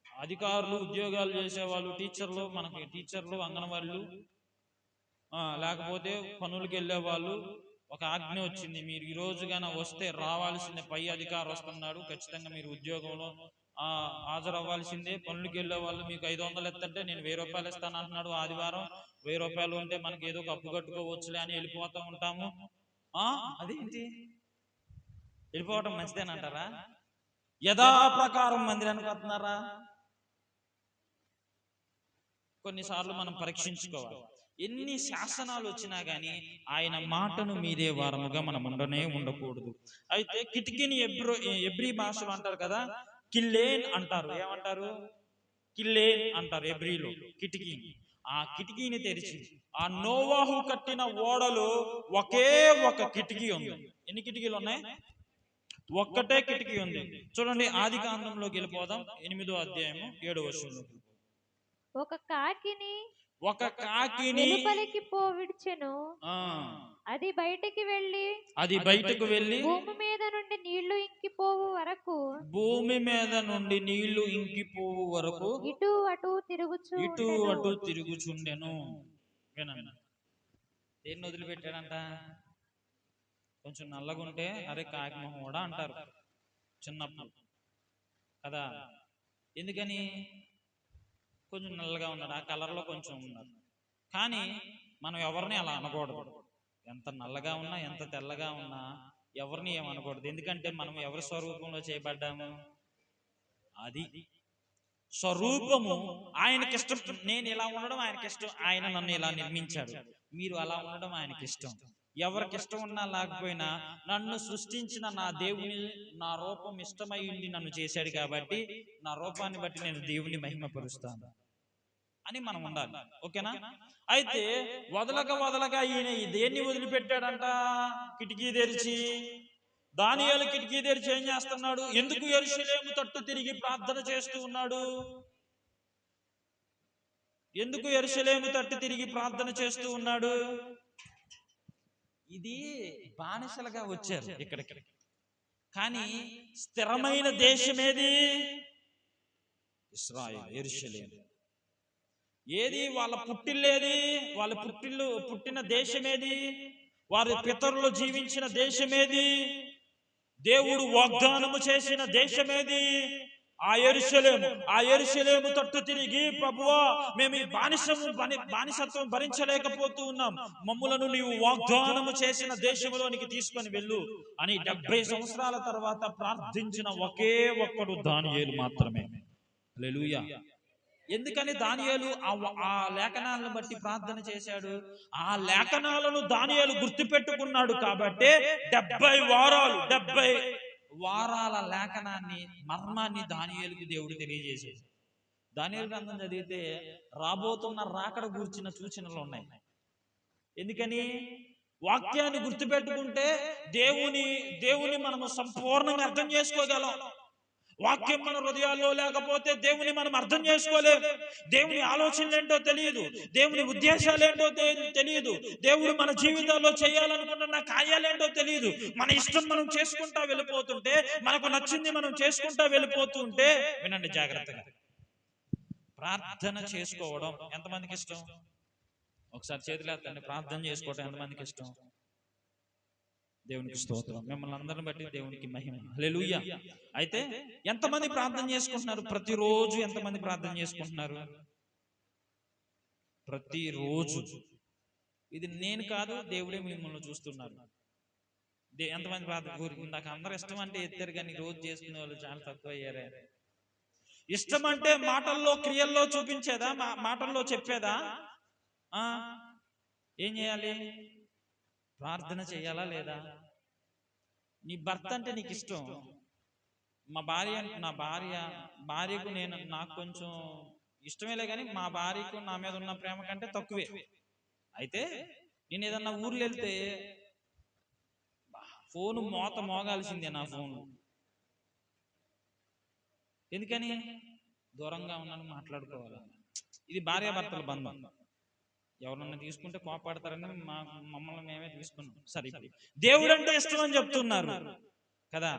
అధికారులు, ఉద్యోగాలు చేసేవాళ్ళు, టీచర్లు, అంగన్వాళ్ళు, లేకపోతే పనులకు వెళ్ళే వాళ్ళు, ఒక ఆజ్ఞ వచ్చింది, మీరు ఈ రోజుగానే వస్తే రావాల్సిందే, పై అధికారి వస్తున్నాడు, ఖచ్చితంగా మీరు ఉద్యోగంలో హాజరవ్వాల్సిందే, పనులకి వెళ్ళే వాళ్ళు మీకు 500 ఎత్తంటే నేను 1000 రూపాయలు ఇస్తాను అంటున్నాడు. ఆదివారం 1000 రూపాయలు ఉంటే మనకి ఏదో అప్పు కట్టుకోవచ్చులే అని వెళ్ళిపోతూ ఉంటాము. అదేంటి వెళ్ళిపోవటం మంచిదేనంటారా? యథాప్రకారం మందిరానికి వస్తున్నారా? కొన్నిసార్లు మనం పరీక్షించుకోవాలి. ఎన్ని శాసనాలు వచ్చినా గాని ఆయన మాటను మీదే వారముగా మనం ఉండకూడదు. అయితే కిటికీని ఎబ్రీ భాషలో అంటారు కదా, కిల్లేన్ అంటారు. ఏమంటారు? కిల్లేన్ అంటారు ఎబ్రీలో కిటికీని. ఆ కిటికీని తెరిచి ఆ నోవాహు కట్టిన ఓడలో ఒకే ఒక కిటికీ ఉంది. ఎన్ని కిటికీలు ఉన్నాయి? ఒక్కటే కిటికీ ఉంది. చూడండి, ఆది కాండంలోకి వెళ్ళిపోదాం. 8వ అధ్యాయము 7వ వచనం. ఒక కాకిని వెలుపలికి పోవిడ్చెను, అది బయటికి వెళ్ళి భూమి మీద నుండి నీళ్లు ఇంకిపోవు వరకు ఇటు అటు తిరుగుచుండెను. వినండి, దేన్ని వదిలిపెట్టాడంట? కొంచెం నల్లగుంటే అరే కాకి మొహం కూడా అంటారు చిన్నప్పుడు కదా. ఎందుకని? కొంచెం నల్లగా ఉన్నాడు, ఆ కలర్లో కొంచెం ఉన్నాడు. కానీ మనం ఎవరిని అలా అనకూడదు. ఎంత నల్లగా ఉన్నా, ఎంత తెల్లగా ఉన్నా ఎవరిని ఏమనకూడదు. ఎందుకంటే మనం ఎవరి స్వరూపంలో చేయబడ్డాము? అది స్వరూపము ఆయనకిష్టం. నేను ఇలా ఉండడం ఆయనకిష్టం. ఆయన నన్ను ఇలా నిర్మించాడు, మీరు అలా ఉండడం ఆయనకిష్టం. ఎవరికి ఇష్టం ఉన్నా లేకపోయినా నన్ను సృష్టించిన నా దేవుని నా రూపం ఇష్టమై ఉండి నన్ను చేశాడు కాబట్టి నా రూపాన్ని బట్టి నేను దేవుని మహిమపరుస్తాను అని మనం ఉండాలి. ఓకేనా? అయితే వదలగా ఈయన దేన్ని వదిలిపెట్టాడంట? కిటికీ తెరిచి. దానియేలు కిటికీ తెరిచి ఏం చేస్తున్నాడు? ఎందుకు యెరూషలేము తట్టు తిరిగి ప్రార్థన చేస్తూ ఉన్నాడు? ఎందుకు యెరూషలేము తట్టు తిరిగి ప్రార్థన చేస్తూ ఉన్నాడు? ఇది బానిసలుగా వచ్చారు ఇక్కడికి, కానీ స్థిరమైన దేశమేది? ఇశ్రాయేలు, యెరూషలేము. ఏది? వాళ్ళ పుట్టిల్లేది? వాళ్ళ పుట్టిన దేశమేది? వారి పితరులు జీవించిన దేశమేది? దేవుడు వాగ్దానము చేసిన దేశమేది? ఆ యెరూషలేము తట్టు తిరిగి, ప్రభువా, మేము ఈ బానిసత్వం భరించలేకపోతూ ఉన్నాం, మమ్ములను నీవు వాగ్దానము చేసిన దేశంలోనికి తీసుకొని వెళ్ళు అని 70 సంవత్సరాల తర్వాత ప్రార్థించిన ఒకే ఒక్కడు దానియేలు మాత్రమే. హల్లెలూయా. ఎందుకని దానియేలు ఆ లేఖనాలను బట్టి ప్రార్థన చేశాడు? ఆ లేఖనాలను దానియేలు గుర్తుపెట్టుకున్నాడు కాబట్టి 70 వారాల లేఖనాన్ని, మర్మాన్ని దానియేలుకు దేవుడు తెలియజేశాడు. దానియేలు గ్రంథం చదివితే రాబోతున్న రాకడ గూర్చిన సూచనలు ఉన్నాయి. ఎందుకని? వాక్యాన్ని గుర్తుపెట్టుకుంటే దేవుని మనము సంపూర్ణంగా అర్థం చేసుకోగలం. వాక్యం మన హృదయాల్లో లేకపోతే దేవుని మనం అర్థం చేసుకోలేము. దేవుని ఆలోచనలు ఏంటో తెలియదు, దేవుని ఉద్దేశాలు ఏంటో తెలియదు, దేవుడు మన జీవితాల్లో చేయాలనుకున్న కార్యాలేంటో తెలియదు. మన ఇష్టం మనం చేసుకుంటా వెళ్ళిపోతుంటే, మనకు నచ్చింది మనం చేసుకుంటా వెళ్ళిపోతుంటే, వినండి జాగ్రత్తగా, ప్రార్థన చేసుకోవడం ఎంతమందికి ఇష్టం? ఒకసారి చేతులెత్తండి. ప్రార్థన చేసుకోవడం ఎంతమందికి ఇష్టం? దేవునికి స్తోత్రం. మిమ్మల్ని అందరిని బట్టి దేవునికి మహిమ. హల్లెలూయా. అయితే ఎంతమంది ప్రార్థన చేసుకుంటున్నారు? ప్రతిరోజు ఎంతమంది ప్రార్థన చేసుకుంటున్నారు? ప్రతిరోజు. ఇది నేను కాదు, దేవుడే మిమ్మల్ని చూస్తున్నారు. ఎంతమంది ప్రార్థన? నాకు అందరు ఇష్టం అంటే ఎత్తారు, కానీ రోజు చేసుకునే వాళ్ళు చాలా తక్కువ అయ్యారే. ఇష్టం అంటే మాటల్లో, క్రియల్లో చూపించేదా? మాటల్లో చెప్పేదా? ఏం చేయాలి? ప్రార్థన చేయాలా లేదా? నీ భర్త అంటే నీకు ఇష్టం. నా భార్యకు నాకు కొంచెం ఇష్టమేలే, కానీ మా భార్యకు నా మీద ఉన్న ప్రేమ కంటే తక్కువే. అయితే నేను ఏదన్నా ఊర్లో వెళ్తే ఫోను మోగాల్సిందే నా ఫోను. ఎందుకని? దూరంగా ఉన్నాను, మాట్లాడుకోవాలి. ఇది భార్యాభర్తల బంధం. ఎవరన్నా తీసుకుంటే కోపాడతారని మమ్మల్ని మేమే తీసుకున్నాం. సరే, దేవుడు అంటే ఇష్టం అని చెప్తున్నారు కదా.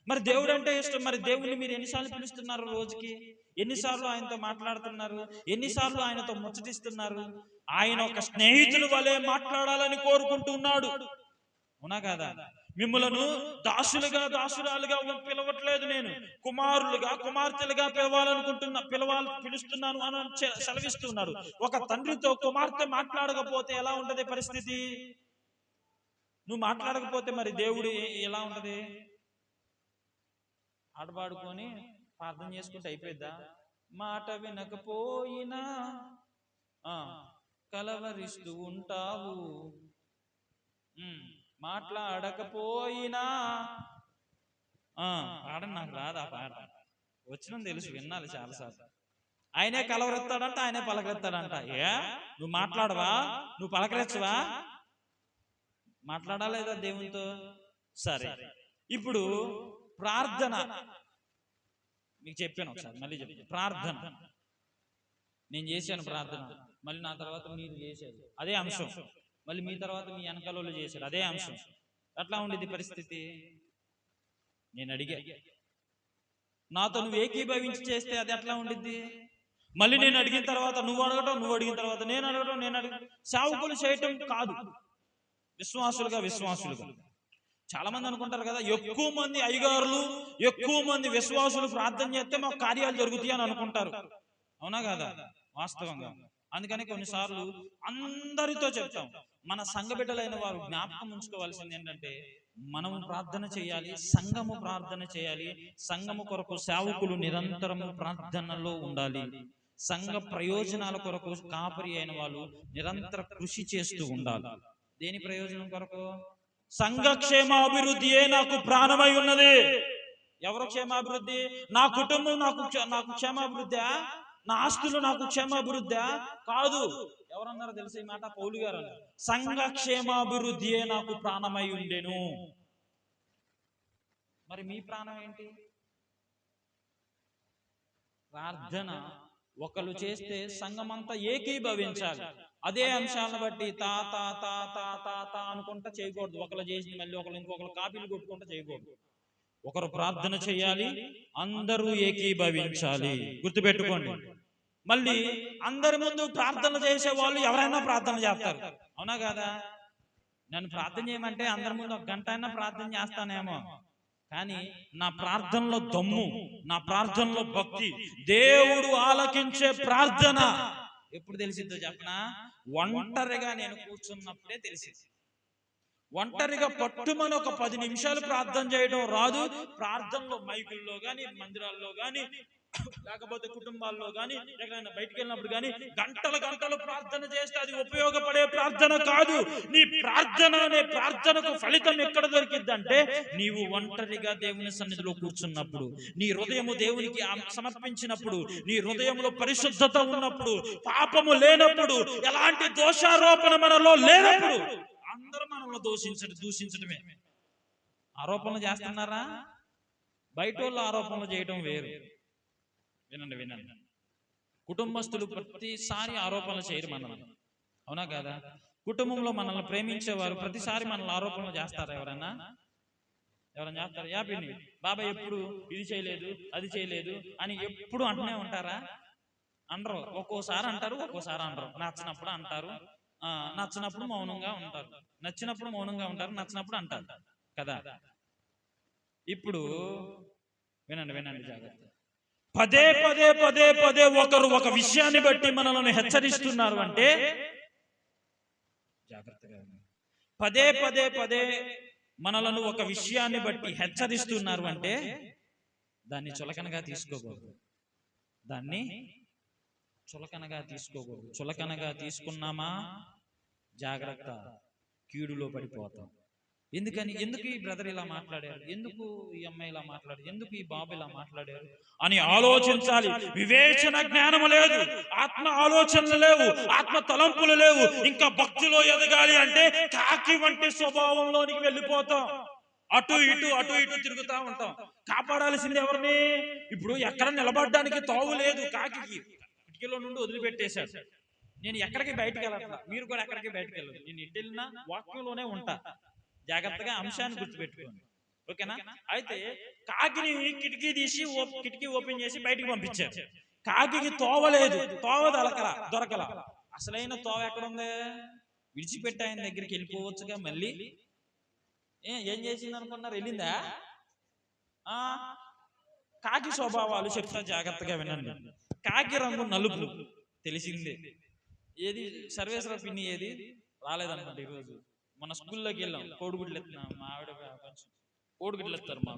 మరి దేవుడు అంటే ఇష్టం, మరి దేవుడిని మీరు ఎన్నిసార్లు పిలుస్తున్నారు? రోజుకి ఎన్నిసార్లు ఆయనతో మాట్లాడుతున్నారు? ఎన్నిసార్లు ఆయనతో ముచ్చటిస్తున్నారు? ఆయన ఒక స్నేహితుల వలె మాట్లాడాలని కోరుకుంటున్నాడు. అవునా కాదా? మిమ్మలను దాసులుగా దాసురాలుగా పిలవట్లేదు, నేను కుమారులుగా కుమార్తెలుగా పిలుస్తున్నాను అని సెలవిస్తున్నాడు. ఒక తండ్రితో కుమార్తె మాట్లాడకపోతే ఎలా ఉంటది పరిస్థితి? నువ్వు మాట్లాడకపోతే మరి దేవుడు ఎలా ఉంటది? ఆడపాడుకొని ప్రార్థన చేసుకుంటే అయిపోయిద్దా? మాట వినకపోయినా కలవరిస్తూ ఉంటావు, మాట్లాడకపోయినా పాడండి. నాకు రాదా పాట, వచ్చిన తెలుసు, విన్నాలి చాలాసార్లు. ఆయనే కలవరెత్తాడంట, ఆయనే పలకరెత్తాడంట. నువ్వు మాట్లాడవా? నువ్వు పలకరెచ్చవా? మాట్లాడాలేదా దేవునితో? సరే, ఇప్పుడు ప్రార్థన మీకు చెప్పాను ఒకసారి, మళ్ళీ చెప్పాను. ప్రార్థన నేను చేశాను, ప్రార్థన మళ్ళీ నా తర్వాత మీరు చేశారు, అదే అంశం. మళ్ళీ మీ తర్వాత మీ వెనకాల చేశారు, అదే అంశం. ఎట్లా ఉండేది పరిస్థితి? నేను అడిగా, నాతో నువ్వు ఏకీభవించి చేస్తే అది ఎట్లా ఉండిద్ది? మళ్ళీ నేను అడిగిన తర్వాత నువ్వు అడగటం, నువ్వు అడిగిన తర్వాత నేను అడగటం, నేను సేవకులు చేయటం కాదు, విశ్వాసులుగా. చాలా మంది అనుకుంటారు కదా, ఎక్కువ మంది అయ్యగారులు, ఎక్కువ మంది విశ్వాసులు ప్రార్థన చేస్తే మాకు కార్యాలు జరుగుతాయి అని అనుకుంటారు. అవునా కాదా? వాస్తవంగా. అందుకని కొన్నిసార్లు అందరితో చెప్తాం, మన సంఘ బిడ్డలైన వారు జ్ఞాపకం ఉంచుకోవాల్సింది ఏంటంటే, మనము ప్రార్థన చేయాలి, సంఘము ప్రార్థన చేయాలి. సంఘము కొరకు సేవకులు నిరంతరము ప్రార్థనలో ఉండాలి. సంఘ ప్రయోజనాల కొరకు కాపరి అయిన వాళ్ళు నిరంతర కృషి చేస్తూ ఉండాలి. దేని ప్రయోజనం కొరకు? సంఘ క్షేమాభివృద్ధియే నాకు ప్రాణమై ఉన్నది. ఎవరు క్షేమాభివృద్ధి? నా కుటుంబం నాకు క్షేమాభివృద్ధి, నా ఆస్తులు నాకు క్షేమాభివృద్ధి కాదు. ఎవరన్నారో తెలుసు ఈ మాట? పౌలు గారు అన్నారు, సంఘ క్షేమాభివృద్ధియే నాకు ప్రాణమై ఉండెను. మరి మీ ప్రాణం ఏంటి? ప్రార్థన ఒకరు చేస్తే సంఘమంతా ఏకీభవించాలి. అదే అంశాలను బట్టి తా తా తా తా తా తా అనుకుంటా చేయకూడదు. ఒకరు చేసి మళ్ళీ ఇంకొకరు కాపీలు కొట్టుకుంటా చేయకూడదు. ఒకరు ప్రార్థన చేయాలి, అందరూ ఏకీభవించాలి. గుర్తుపెట్టుకోండి. మళ్ళీ అందరి ముందు ప్రార్థన చేసే వాళ్ళు ఎవరైనా ప్రార్థన చేస్తారు, అవునా కాదా? నన్ను ప్రార్థన చేయమంటే అందరి ముందు 1 గంట అయినా ప్రార్థన చేస్తానేమో, కానీ నా ప్రార్థనలో దమ్ము, నా ప్రార్థనలో భక్తి, దేవుడు ఆలకించే ప్రార్థన ఎప్పుడు తెలిసిందో చెప్పనా? ఒంటరిగా నేను కూర్చున్నప్పుడే తెలిసింది. ఒంటరిగా పట్టుమని ఒక 10 నిమిషాలు ప్రార్థన చేయడం రాదు. ప్రార్థనలో మైకుల్లో గాని, మందిరాల్లో గాని, లేకపోతే కుటుంబాల్లో గాని, ఎక్కడైనా బయటికి వెళ్ళినప్పుడు గాని గంటలు ప్రార్థన చేస్తే అది ఉపయోగపడే ప్రార్థన కాదు. నీ ప్రార్థన అనే ప్రార్థనకు ఫలితం ఎక్కడ దొరికిద్దంటే, నీవు ఒంటరిగా దేవుని సన్నిధిలో కూర్చున్నప్పుడు, నీ హృదయము దేవునికి సమర్పించినప్పుడు, నీ హృదయంలో పరిశుద్ధత ఉన్నప్పుడు, పాపము లేనప్పుడు, ఎలాంటి దోషారోపణ మనలో లేనప్పుడు, అందరూ మనల్ని దూషించడమే. ఆరోపణలు చేస్తున్నారా? బయట వాళ్ళు ఆరోపణలు చేయడం వేరు. వినండి. కుటుంబస్తులు ప్రతిసారి ఆరోపణలు చేయరు మనల్ని, అవునా కాదా? కుటుంబంలో మనల్ని ప్రేమించేవారు ప్రతిసారి మనల్ని ఆరోపణలు చేస్తారా? ఎవరైనా చేస్తారు? యాపిని బాబాయ్ ఎప్పుడు ఇది చేయలేదు, అది చేయలేదు అని ఎప్పుడు అంటూనే ఉంటారా? అనరు. ఒక్కోసారి అంటారు, ఒక్కోసారి అనరు. నచ్చినప్పుడు అంటారు, నచ్చినప్పుడు మౌనంగా ఉంటారు. నచ్చినప్పుడు మౌనంగా ఉంటారు, నచ్చినప్పుడు అంటారు కదా. ఇప్పుడు వినండి జాగ్రత్త. పదే ఒకరు ఒక విషయాన్ని బట్టి మనల్ని హెచ్చరిస్తున్నారు అంటే జాగ్రత్తగా. పదే మనలను ఒక విషయాన్ని బట్టి హెచ్చరిస్తున్నారు అంటే దాన్ని చులకనగా తీసుకోకూడదు. చులకనగా తీసుకున్నామా జాగ్రత్త, కీడులో పడిపోతాం. ఎందుకు ఈ బ్రదర్ ఇలా మాట్లాడారు, ఎందుకు ఈ అమ్మాయి ఇలా మాట్లాడారు, ఎందుకు ఈ బాబు ఇలా మాట్లాడారు అని ఆలోచించాలి. వివేచన జ్ఞానము లేదు, ఆత్మ ఆలోచనలు లేవు, ఆత్మ తలంపులు లేవు. ఇంకా భక్తిలో ఎదగాలి అంటే కాకి వంటి స్వభావంలోనికి వెళ్ళిపోతాం. అటు ఇటు తిరుగుతా ఉంటాం. కాపాడాల్సింది ఎవరిని? ఇప్పుడు ఎక్కడ నిలబడడానికి తావు లేదు. కాకి కిటికీలో నుండి వదిలిపెట్టేశాడు. నేను ఎక్కడికి బయటకు వెళ్ళట్లా, మీరు కూడా ఎక్కడికి బయటకు వెళ్ళదు. నేను ఎటు వెళ్ళినా వాక్యంలోనే ఉంటా. జాగ్రత్తగా అంశాన్ని గుర్తుపెట్టుకోండి, ఓకేనా? అయితే కాకిని కిటికీ ఓపెన్ చేసి బయటికి పంపించారు. కాకి తోవలేదు, తోవ దొరకల. అసలైన తోవ ఎక్కడుంది? విడిచిపెట్టి ఆయన దగ్గరికి వెళ్ళిపోవచ్చుగా. మళ్ళీ ఏం చేసింది అనుకున్నారు? వెళ్ళిందా? ఆ కాకి స్వభావాలు చెప్తా, జాగ్రత్తగా వినండి. కాకి రంగు నలుపు తెలిసిందే. ఏది సర్వేశ్వర పిన్ని ఏది రాలేదన్నమాట. ఈరోజు మన స్కూల్లోకి వెళ్ళాం, కోడిగుడ్లు ఎత్తున్నాం. మా ఆవిడ కొంచెం కోడిగుడ్లు ఎత్తారు మా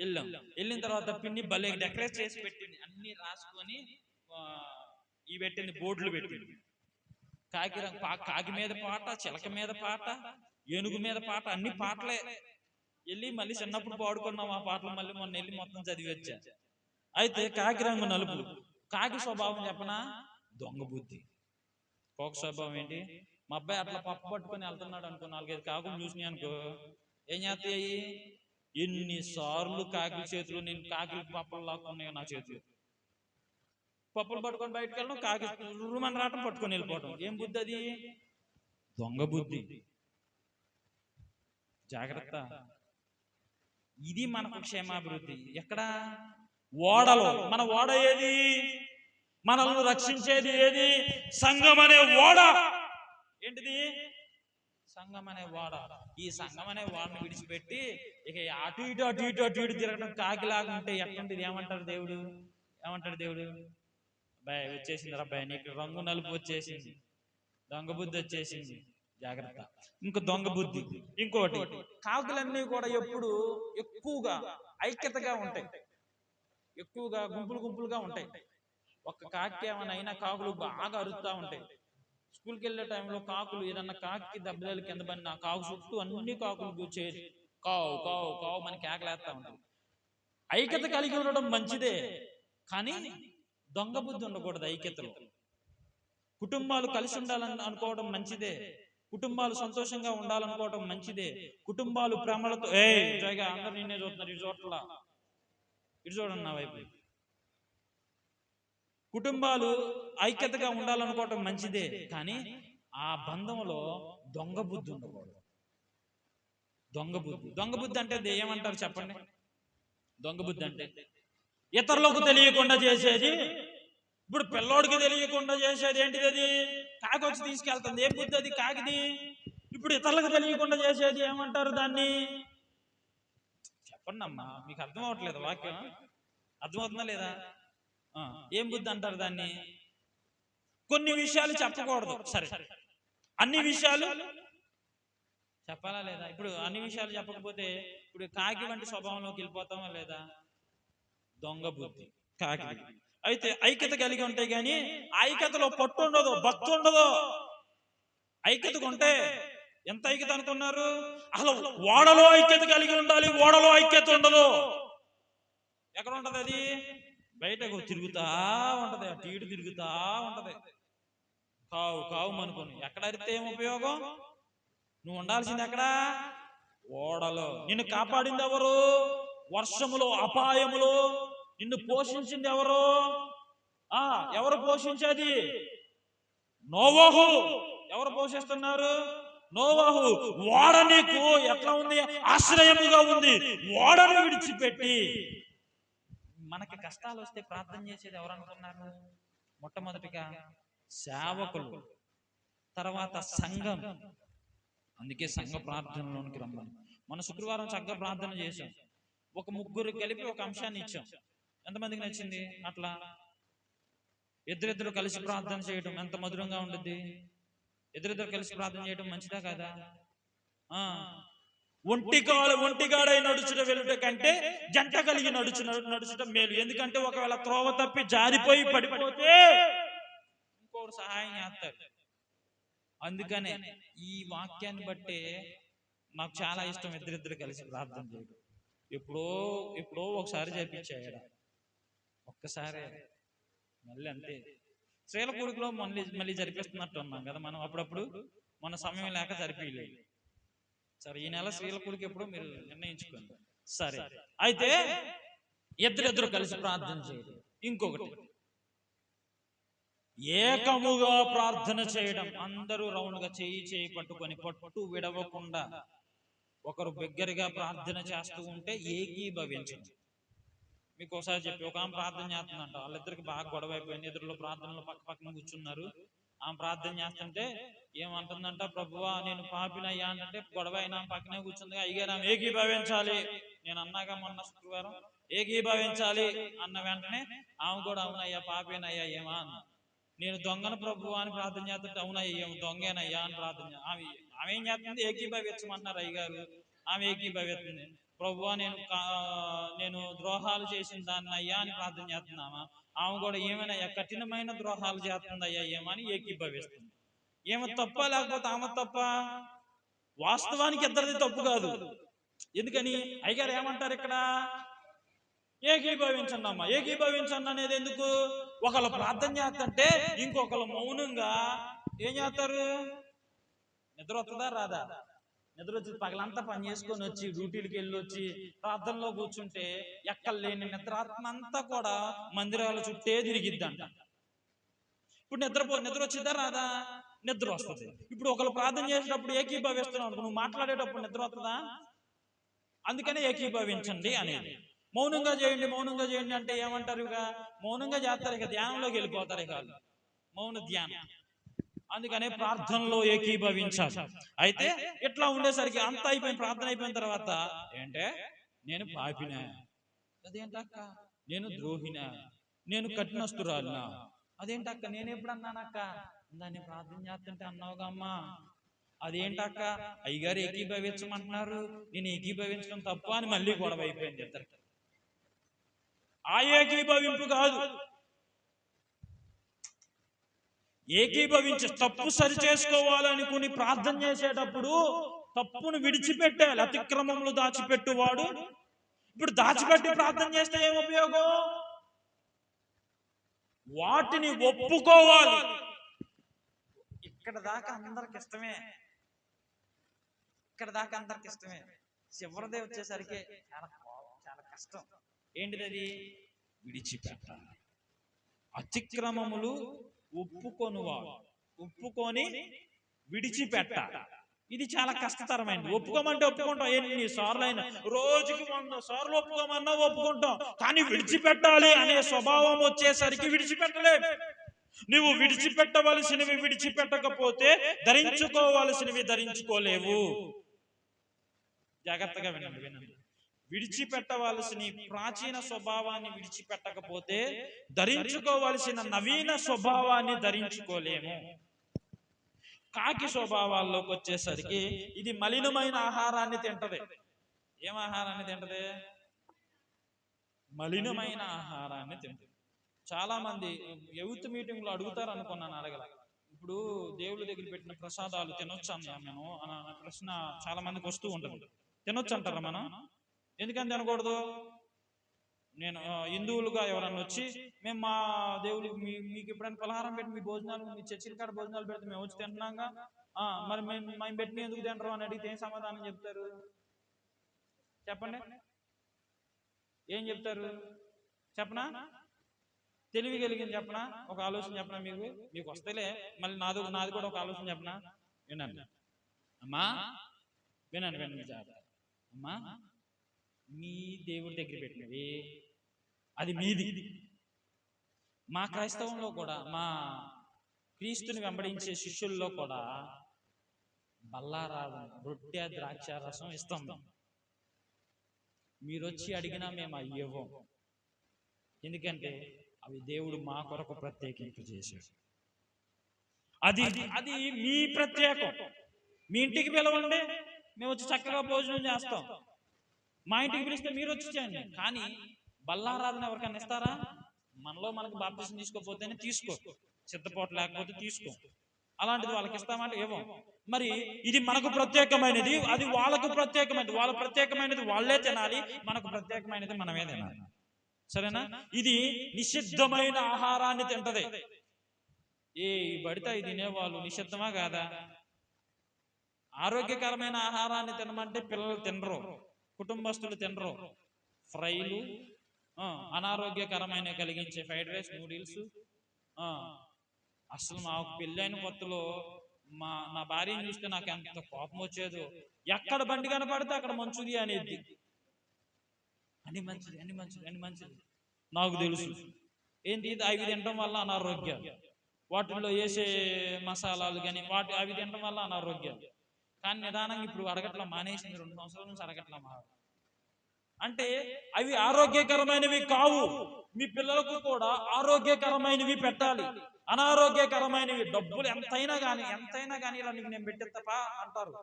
వెళ్ళాం. వెళ్ళిన తర్వాత పిన్ని భలే డెకరేట్ చేసి పెట్టింది, అన్ని రాసుకొని ఈ పెట్టింది, బోర్డులు పెట్టింది. కాకి రంగు, కాకి మీద పాట, చిలక మీద పాట, ఏనుగు మీద పాట, అన్ని పాటలే. వెళ్ళి మళ్ళీ చిన్నప్పుడు పాడుకున్నాం ఆ పాటలు, మళ్ళీ మొన్న వెళ్ళి మొత్తం చదివి వచ్చా. అయితే కాకి రంగు నలుపు. కాకి స్వభావం చెప్పనా? దొంగ బుద్ధి. కోక స్వభావం ఏంటి? మా అబ్బాయి అట్లా పప్పు పట్టుకొని వెళ్తున్నాడు అనుకో, 4-5 కాకులు చూసినాయి అనుకో, ఏం చేస్తాయి? ఎన్నిసార్లు కాకి చేతులు, నేను కాకి పప్పులు లాక్కున్నాయో నా చేతులు. పప్పులు పట్టుకొని బయటకు వెళ్ళడం, కాకి రుమని రావటం, పట్టుకొని వెళ్ళిపోవటం. ఏం బుద్ధి అది? దొంగ బుద్ధి. జాగ్రత్త. ఇది మనకు క్షేమాభివృద్ధి. ఎక్కడ? ఓడలో. మన ఓడ ఏది? మనల్ని రక్షించేది ఏది? సంఘం అనే ఓడ. ఏంటిది? సంఘం అనే ఓడ. ఈ సంఘం అనే ఓడను విడిచిపెట్టి ఇక అటు ఇటు అటు ఇటు అటు ఇటు తిరగడం కాకిలాగా ఉంటే ఎట్లుంటుంది? ఏమంటారు దేవుడు? ఏమంటాడు దేవుడు? అబ్బాయి వచ్చేసింది అబ్బాయి, నీకు రంగు నలుపు వచ్చేసింది, దొంగ బుద్ధి వచ్చేసింది, జాగ్రత్త. ఇంకో దొంగ బుద్ధి. ఇంకోటి, కాకులన్నీ కూడా ఎప్పుడు ఎక్కువగా ఐక్యతగా ఉంటాయి, ఎక్కువగా గుంపులు గుంపులుగా ఉంటాయి. ఒక్క కాకి ఏమైనా అయినా కాకులు బాగా అరుస్తూ ఉంటాయి. స్కూల్కి వెళ్ళే టైంలో కాకులు ఏదన్నా కాకి దెబ్బలు కింద పడిన ఆ కాకు చుట్టూ అన్ని కాకులు కూర్చేసి కావు కావు కావు మన కేకలేస్తా ఉంటాయి. ఐక్యత కలిగి ఉండడం మంచిదే, కానీ దొంగ బుద్ధి ఉండకూడదు ఐక్యతలో. కుటుంబాలు కలిసి ఉండాలని అనుకోవడం మంచిదే, కుటుంబాలు సంతోషంగా ఉండాలనుకోవడం మంచిదే, కుటుంబాలు ప్రేమలతో అందరు నిన్నే చూస్తున్నారు, ఇటు చోట్ల ఇటు చూడండి నా వైపు. కుటుంబాలు ఐక్యతగా ఉండాలనుకోవటం మంచిదే, కానీ ఆ బంధంలో దొంగ బుద్ధి ఉండకూడదు. దొంగ బుద్ధి. దొంగ బుద్ధి అంటే ఏమంటారు చెప్పండి? దొంగ బుద్ధి అంటే ఇతరులకు తెలియకుండా చేసేది. ఇప్పుడు పిల్లోడికి తెలియకుండా చేసేది ఏంటిది? అది కాకి వచ్చి తీసుకెళ్తుంది. ఏం బుద్ధి అది కాకిది? ఇప్పుడు ఇతరులకు తెలియకుండా చేసేది ఏమంటారు దాన్ని? చెప్పండి అమ్మా, మీకు అర్థం అవట్లేదు వాక్యం? అర్థమవుతుందా లేదా? ఏం బుద్ధి అంటారు దాన్ని? కొన్ని విషయాలు చెప్పకూడదు, సరే అన్ని విషయాలు చెప్పాలా లేదా? ఇప్పుడు అన్ని విషయాలు చెప్పకపోతే ఇప్పుడు కాకి వంటి స్వభావంలోకి వెళ్ళిపోతామా లేదా? దొంగ బుద్ధి కాకి. అయితే ఐక్యత కలిగి ఉంటాయి, కానీ ఐక్యతలో పట్టు ఉండదు, భక్తి ఉండదు. ఐక్యత ఉంటే ఎంత ఐక్యత అనుకున్నారు? అసలు ఓడలో ఐక్యత కలిగి ఉండాలి, ఓడలో ఐక్యత ఉండదు. ఎక్కడ ఉంటది అది? బయటకు తిరుగుతా ఉంటది, అటు ఇటు తిరుగుతా ఉంటది, కావు కావు అనుకోని. ఎక్కడ అరిస్తే ఏం ఉపయోగం? నువ్వు ఉండాల్సింది ఎక్కడ? ఓడలో. నిన్ను కాపాడింది ఎవరు? వర్షములో, అపాయములో నిన్ను పోషించింది ఎవరు? ఎవరు పోషించేది? నోవహు. ఎవరు పోషిస్తున్నారు? నోవహు. ఓడ నీకు ఎట్లా ఉంది? ఆశ్రయముగా ఉంది. ఓడను విడిచిపెట్టి. మనకి కష్టాలు వస్తే ప్రార్థన చేసేది ఎవరు అనుకున్నారు? మొట్టమొదటిగా సేవకులు, తర్వాత సంఘం. అందుకే సంఘ ప్రార్థనలోనికి రమ్మని. మన శుక్రవారం సంఘ ప్రార్థన చేశాం. ఒక ముగ్గురు కలిపి ఒక అంశాన్ని ఇచ్చాం. ఎంతమందికి నచ్చింది? అట్లా ఇద్దరిద్దరు కలిసి ప్రార్థన చేయడం ఎంత మధురంగా ఉంటుంది. ఇద్దరిద్దరు కలిసి ప్రార్థన చేయడం మంచిదా కదా? ఒంటిగాడై నడుచుట వెళ్ళుట కంటే జంట కలిగి నడుచుట మేలు. ఎందుకంటే ఒకవేళ త్రోవ తప్పి జారిపోయి పడిపోతే ఇంకోరు సహాయం చేస్తారు. అందుకనే ఈ వాక్యాన్ని బట్టే నాకు చాలా ఇష్టం ఇద్దరిద్దరు కలిసి ప్రార్థన చేయడం. ఎప్పుడో ఒకసారి చేయించాడు, ఒక్కసారి మళ్ళీ అంతే. శ్రీలకూడిలో మళ్ళీ జరిపిస్తున్నట్టు ఉన్నాం కదా మనం. అప్పుడప్పుడు మన సమయం లేక జరిపించలేదు. సరే, ఈ నెల శ్రీలకూడికి ఎప్పుడు మీరు నిర్ణయించుకోండి. సరే, అయితే ఇద్దరిద్దరు కలిసి ప్రార్థన చేయడం. ఇంకొకటి ఏకముగా ప్రార్థన చేయడం. అందరూ రౌండ్గా చేయి పట్టుకొని పట్టు విడవకుండా ఒకరు బిగ్గరగా ప్రార్థన చేస్తూ ఉంటే ఏకీభవించండి. మీకు ఒకసారి చెప్పి, ఒక ఆమె ప్రార్థన చేస్తుందంట, వాళ్ళిద్దరికి బాగా గొడవ అయిపోయింది. ఎదురులో ప్రార్థనలో పక్క పక్కన కూర్చున్నారు. ఆమె ప్రార్థన చేస్తుంటే ఏమంటుందంట, ప్రభువా నేను పాపినయ్యా అంటే గొడవ అయినా పక్కనే కూర్చుంది. అయ్యారు ఆమె ఏకీభవించాలి, నేను అన్నాగా మొన్న శుక్రవారం, ఏకీభవించాలి అన్న వెంటనే ఆమె కూడా అవునయ్యా పాపేనయ్యా ఏమా అన్న. నేను దొంగను ప్రభువా అని ప్రార్థన చేస్తుంటే అవునయ్యా దొంగేనయ్యా అని ప్రార్థన ఆమె ఆమె ఏం చేస్తుంది, ఏకీభవించమన్నారు అయ్యగారు. ఆమె ఏకీభవిస్తుంది. ప్రభువా నేను ద్రోహాలు చేసిన దాన్ని అయ్యా అని ప్రార్థన చేస్తున్నామా, ఆమె కూడా ఏమైనా కఠినమైన ద్రోహాలు చేస్తుంది అయ్యా ఏమని ఏకీభవిస్తుంది. ఏమో తప్ప లేకపోతే ఆమె తప్ప? వాస్తవానికి ఇద్దరిది తప్పు కాదు. ఎందుకని అయ్యగారు ఏమంటారు ఇక్కడ, ఏకీభవించండి అమ్మా, ఏకీభవించండి అనేది ఎందుకు? ఒకళ్ళు ప్రార్థన చేస్తుంటే ఇంకొకళ్ళు మౌనంగా ఏం చేస్తారు? నిద్ర వస్తుందా రాదా? నిద్ర వచ్చి పగలంతా పని చేసుకొని వచ్చి డ్యూటీలకు వెళ్ళి వచ్చి ప్రార్థనలో కూర్చుంటే ఎక్కలేని నిద్రాత్మ అంతా కూడా మందిరాల చుట్టే తిరిగిద్దంట. ఇప్పుడు నిద్ర వచ్చిద్దా రాదా? నిద్ర వస్తుంది. ఇప్పుడు ఒకళ్ళు ప్రార్థన చేసేటప్పుడు ఏకీభవిస్తున్నావు, నువ్వు మాట్లాడేటప్పుడు నిద్ర వస్తుందా? అందుకనే ఏకీభవించండి అనేది. మౌనంగా చేయండి అంటే ఏమంటారు? ఇక మౌనంగా చేస్తారు, ఇక ధ్యానంలోకి వెళ్ళిపోతారు, ఇక మౌన ధ్యానం. అందుకనే ప్రార్థనలో ఏకీభవించాలి. అయితే ఇట్లా ఉండేసరికి అంత అయిపోయిన ప్రార్థన అయిపోయిన తర్వాత ఏంటే, నేను పాపినా, అదేంటక్క, నేను ద్రోహినా, నేను కఠినస్తురాలినా, అదేంటక్క, నేను ఎప్పుడు అన్నానక్క, దాన్ని ప్రార్థన చేస్తుంటే అన్నావుగా అమ్మా, అదేంటక్క అయ్యగారు ఏకీభవించమంటున్నారు, నేను ఏకీభవించడం తప్పు అని మళ్ళీ గొడవ అయిపోయింది ఇద్దరికి. ఆ ఏకీభవింపు కాదు, ఏకీభవించి తప్పు సరి చేసుకోవాలనుకుని ప్రార్థన చేసేటప్పుడు తప్పును విడిచిపెట్టాలి. అతిక్రమములు దాచిపెట్టువాడు, ఇప్పుడు దాచిపెట్టి ప్రార్థన చేస్తే ఏం ఉపయోగం? వాటిని ఒప్పుకోవాలి. ఇక్కడ దాకా అందరికి ఇష్టమే, చివరిదే వచ్చేసరికి చాలా కష్టం. ఏంటిది అది? విడిచిపెట్టాలి. అతిక్రమములు ఒప్పుకొని విడిచిపెట్టాలి. ఇది చాలా కష్టతరమైనది. ఒప్పుకోమంటే ఒప్పుకుంటాం, ఎన్ని సార్లు అయినా, రోజుకి 100 సార్లు ఒప్పుకోమన్నా ఒప్పుకుంటాం, కానీ విడిచిపెట్టాలి అనే స్వభావం వచ్చేసరికి విడిచిపెట్టలేదు. నువ్వు విడిచిపెట్టవలసినవి విడిచిపెట్టకపోతే ధరించుకోవలసినవి ధరించుకోలేవు. జాగ్రత్తగా వినండి. విడిచిపెట్టవలసిన ప్రాచీన స్వభావాన్ని విడిచిపెట్టకపోతే ధరించుకోవలసిన నవీన స్వభావాన్ని ధరించుకోలేము. కాకి స్వభావాల్లోకి వచ్చేసరికి ఇది మలినమైన ఆహారాన్ని తింటది. ఏం ఆహారాన్ని తింటది? మలినమైన ఆహారాన్ని తింటది. చాలా మంది యూత్ మీటింగ్ లో అడుగుతారు అనుకున్నాను, అడగల. ఇప్పుడు దేవుడి దగ్గర పెట్టిన ప్రసాదాలు తినొచ్చు నేను అన్న ప్రశ్న చాలా మందికి వస్తూ ఉంటుంది. తినొచ్చు అంటారా మనం? ఎందుకని తినకూడదు? నేను హిందువులుగా ఎవరన్నా వచ్చి మేము మా దేవుడికి మీకు ఎప్పుడైనా పలహారం పెట్టి మీ భోజనాలు, మీ చర్చిల కాడ భోజనాలు పెడితే మేము వచ్చి తింటున్నాగా, మరి మేము పెట్టిన ఎందుకు తింటారు అని అడిగితే ఏం సమాధానం చెప్తారు? చెప్పండి, ఏం చెప్తారు? చెప్పనా? తెలివి కలిగింది చెప్పనా? ఒక ఆలోచన చెప్పనా? మీకు వస్తేలే మళ్ళీ నాది కూడా ఒక ఆలోచన చెప్పనా? వినండి అమ్మా, వినండి. అమ్మా, మీ దేవుడి దగ్గర పెట్టినవి అది మీది. మా క్రైస్తవంలో కూడా, మా క్రీస్తుని వెంబడించే శిష్యుల్లో కూడా బల్లారాధన, రొట్టె ద్రాక్ష రసం ఇస్తాం. మీరు వచ్చి అడిగినా మేము అయ్యేవం. ఎందుకంటే అవి దేవుడు మా కొరకు ప్రత్యేకింపు చేశాడు. అది మీ ప్రత్యేకం. మీ ఇంటికి పిలవండి, మేము వచ్చి చక్కగా భోజనం చేస్తాం. మా ఇంటికి పిలిస్తే మీరు వచ్చి చేయండి. కానీ బల్లారాధన ఎవరికన్నా ఇస్తారా? మనకు బాప్తిసం తీసుకోకపోతేనే తీసుకో, సిద్ధపోటు లేకపోతే తీసుకో. అలాంటిది వాళ్ళకి ఇస్తామంటే ఏమో. మరి ఇది మనకు ప్రత్యేకమైనది, అది వాళ్ళకు ప్రత్యేకమైనది. వాళ్ళ ప్రత్యేకమైనది వాళ్ళే తినాలి, మనకు ప్రత్యేకమైనది మనమే తినాలి. సరేనా? ఇది నిషిద్ధమైన ఆహారాన్ని తింటది. ఏ పడితే ఇది తినేవాళ్ళు నిషిద్ధమా కాదా? ఆరోగ్యకరమైన ఆహారాన్ని తినమంటే పిల్లలు తినరు, కుటుంబస్తులు తినరు. ఫ్రైలు, అనారోగ్యకరమైన కలిగించే ఫ్రైడ్ రైస్, నూడిల్స్. అసలు మాకు పెళ్ళైన కొత్తలో నా భార్యను చూస్తే నాకు ఎంత కోపం వచ్చేదో. ఎక్కడ బండి కనపడితే అక్కడ మంచూరియా అనేది. అన్ని మంచిది నాకు తెలుసు. ఏంటి? అవి తినడం వల్ల అనారోగ్యాలు. వాటిల్లో వేసే మసాలాలు కానీ అవి తినడం వల్ల అనారోగ్యం. కానీ నిదానంగా ఇప్పుడు అడగట్లా మానేసింది, 2 సంవత్సరాల నుంచి అడగట్లా మా అంటే అవి ఆరోగ్యకరమైనవి కావు. మీ పిల్లలకు కూడా ఆరోగ్యకరమైనవి పెట్టాలి. అనారోగ్యకరమైనవి డబ్బులు ఎంతైనా కానీ ఇలా నీకు నేను పెట్టేస్తాపా అంటారు.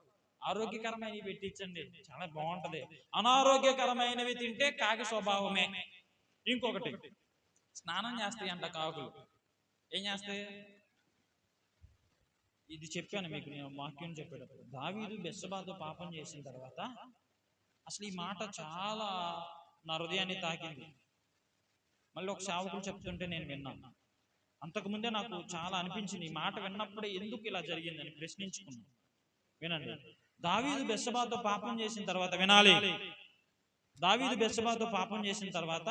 ఆరోగ్యకరమైనవి పెట్టించండి, చాలా బాగుంటది. అనారోగ్యకరమైనవి తింటే కాకి స్వభావమే. ఇంకొకటి, స్నానం చేస్తాయి అంట కాకులు. ఏం చేస్తాయి? ఇది చెప్పాను మీకు నేను వాక్యం చెప్పేటప్పుడు. దావీదు బెత్షెబాతో పాపం చేసిన తర్వాత అసలు ఈ మాట చాలా నా హృదయాన్ని తాకింది. మళ్ళీ ఒక సేవకులు చెప్తుంటే నేను విన్నాను. అంతకుముందే నాకు చాలా అనిపించింది, ఈ మాట విన్నప్పుడే ఎందుకు ఇలా జరిగిందని ప్రశ్నించుకున్నాను. వినండి. దావీదు బెత్షెబాతో పాపం చేసిన తర్వాత, వినాలి, దావీదు బెత్షెబాతో పాపం చేసిన తర్వాత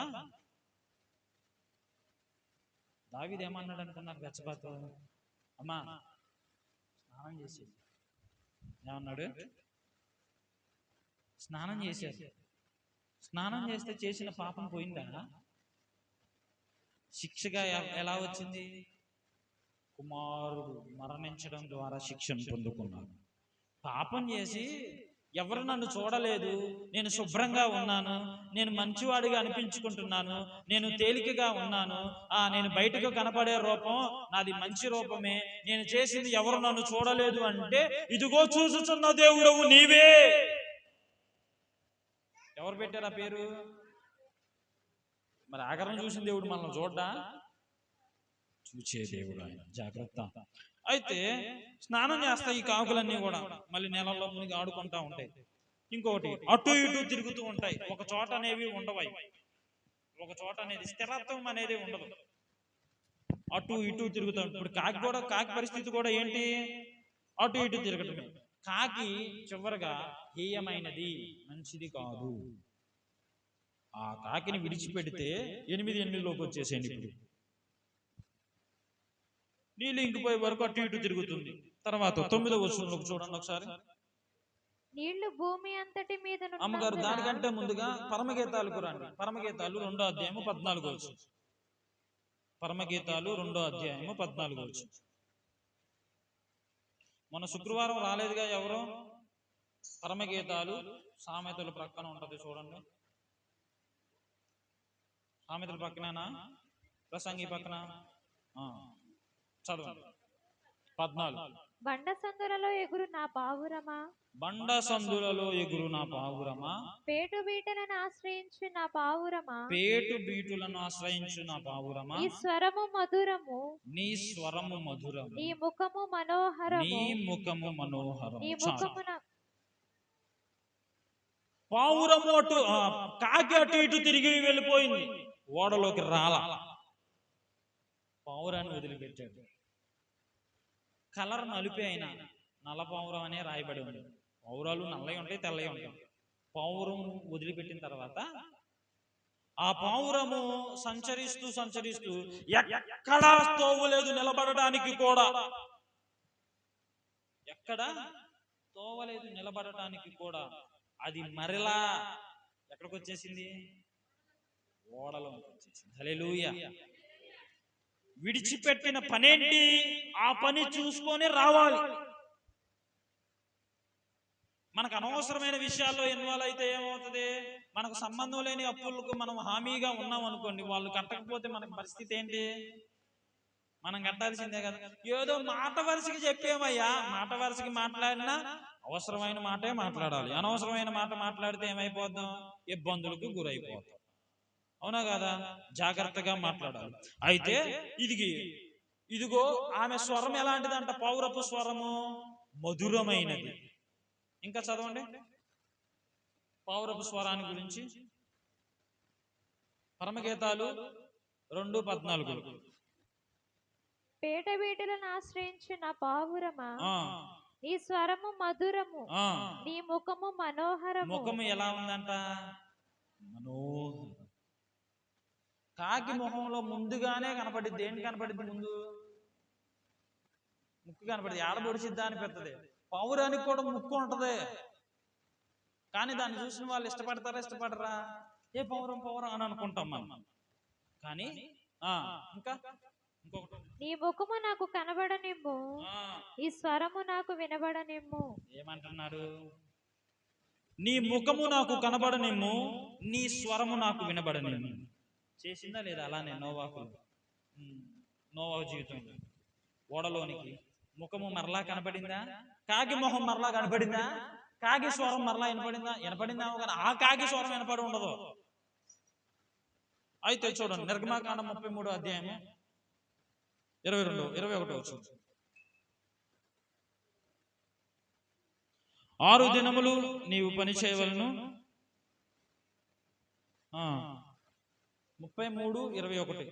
దావీదు ఏమన్నాడు అనుకున్నారు? బెత్షెబాతో, అమ్మా స్నానం చేసి, ఏమన్నాడు? స్నానం చేశారు. స్నానం చేస్తే చేసిన పాపం పోయిందా? శిక్షగా ఎలా వచ్చింది? కుమారుడు మరణించడం ద్వారా శిక్షను పొందుకున్నాడు. పాపం చేసి ఎవరు నన్ను చూడలేదు, నేను శుభ్రంగా ఉన్నాను, నేను మంచివాడిగా అనిపించుకుంటున్నాను, నేను తేలికగా ఉన్నాను, నేను బయటకు కనపడే రూపం నాది మంచి రూపమే, నేను చేసింది ఎవరు నన్ను చూడలేదు అంటే, ఇదిగో చూసుచున్న దేవుడవు నీవే. ఎవరు పెట్టారు ఆ పేరు? మరి ఆగరం చూసిన దేవుడు మనల్ని చూడ్డా? చూచే దేవుడు ఆయన. జాగ్రత్త. అయితే స్నానం చేస్తాయి ఈ కాకులన్నీ కూడా, మళ్ళీ నెలల్లో మునిగి ఆడుకుంటా ఉంటాయి. ఇంకొకటి, అటు ఇటు తిరుగుతూ ఉంటాయి. ఒక చోట అనేవి ఉండవు, ఒక చోట అనేది స్థిరత్వం అనేది ఉండదు, అటు ఇటు తిరుగుతాం. ఇప్పుడు కాకి పరిస్థితి కూడా ఏంటి? అటు ఇటు తిరగటమే. కాకి చివరిగా హేయమైనది, మంచిది కాదు. ఆ కాకిని విడిచిపెడితే 8 వచ్చేసేయండి. ఇప్పుడు నీళ్ళు ఇంకిపోయే వరకు అటు ఇటు తిరుగుతుంది. తర్వాత 9వ వచనంలోకి చూడండి ఒకసారి. నీళ్లు భూమి అంతటి మీద. అమ్మగారు దానికంటే ముందుగా పరమగీతాలకు రండి. పరమగీతాలు 2వ అధ్యాయము 14వ వచనం. పరమగీతాలు 2వ అధ్యాయము 14వ వచనం. మన శుక్రవారం రాలేదుగా ఎవరు? పరమగీతాలు సామెతల ప్రక్కన ఉంటది చూడండి. సామెతల పక్కనేనా? ప్రసంగి పక్కన? చదవండి. 14. బండ సందులలో ఎగురు నా పావురమా, బండ సందులలో ఎగురు నా పావురమా, పేటు బీటలను ఆశ్రయించు నా పావురమా, పేటు బీటులను ఆశ్రయించు నా పావురమా, నీ స్వరము మధురము, నీ స్వరము మధురము, నీ ముఖము మనోహరము, నీ ముఖము మనోహరము. నీ ముఖమున పావురము అటు, కాకి అటు ఇటు తిరిగి వెళ్ళిపోయింది, ఓడలోకి రాల. పావురాన్ని వదిలిపెట్టాడు. కలర్ నలిపే అయినా నల్ల పావురం అనే రాయబడి ఉంది. పావురాలు నల్లవి ఉంటాయి, తెల్లవి ఉంటాయి. పావురం వదిలిపెట్టిన తర్వాత ఆ పావురము సంచరిస్తూ ఎక్కడా తోవలేదు నిలబడటానికి కూడా. ఎక్కడా తోవలేదు నిలబడటానికి కూడా. అది మరలా ఎక్కడికి వచ్చేసింది? ఓడలోకి వచ్చేసింది. హల్లెలూయా. విడిచిపెట్టిన పనేంటి? ఆ పని చూసుకొని రావాలి. మనకు అనవసరమైన విషయాల్లో ఇన్వాల్వ్ అయితే ఏమవుతుంది? మనకు సంబంధం లేని అప్పులకు మనం హామీగా ఉన్నాం అనుకోండి, వాళ్ళు కట్టకపోతే మనకు పరిస్థితి ఏంటి? మనం కట్టాల్సిందే కదా. ఏదో మాట వరుసకి చెప్పేమయ్యా, మాట వరుసకి మాట్లాడినా అవసరమైన మాటే మాట్లాడాలి. అనవసరమైన మాట మాట్లాడితే ఏమైపోద్దాం? ఇబ్బందులకు గురైపోతాం. అవునా కదా? జాగ్రత్తగా మాట్లాడాలి. అయితే ఇదిగో ఆమె స్వరం ఎలాంటిదంట? పౌరపు స్వరము మధురమైనది. ఇంకా చదవండి పౌరపు స్వరాన్ని గురించి. పరమగీతాలు 2:14. పేట బీటలను ఆశ్రయించు నా పావురమా, నీ స్వరము మధురము, నీ ముఖము మనోహరము. ముఖము ఎలా ఉందంట? మనోహరం. కాకి ముఖంలో ముందుగానే కనపడిద్ది. ఏంటి కనపడిద్ది? ముందు ముక్కు కనపడిద్ది. ఆడబొడిసిద్దా అని పెద్దది. పావురానికి కూడా ముక్కు ఉంటది, కానీ దాన్ని చూసిన వాళ్ళు ఇష్టపడరా? ఏ పౌరం అని అనుకుంటాం మనం. కానీ ఇంకొకటి, నీ ముఖము నాకు కనబడనిమ్ము, ఈ స్వరము నాకు వినబడనిమ్ము. ఏమంటున్నాడు? నీ ముఖము నాకు కనబడనిమ్ము, నీ స్వరము నాకు వినబడనిమ్ము. చేసిందా లేదా అలానే నోవాహు జీవితంలో? ఓడలోనికి ముఖము మరలా కనబడిందా? కాకి మొహం మరలా కనబడిందా? కాకి స్వరం మరలా వినపడిందా? కానీ ఆ కాకి స్వరం వినపడి ఉండదు. అయితే చూడండి, నిర్గమాకాండం 33 అధ్యాయము 21 వచ్చింది. 6 దినములు నీవు పని చేయవలను. 33:21.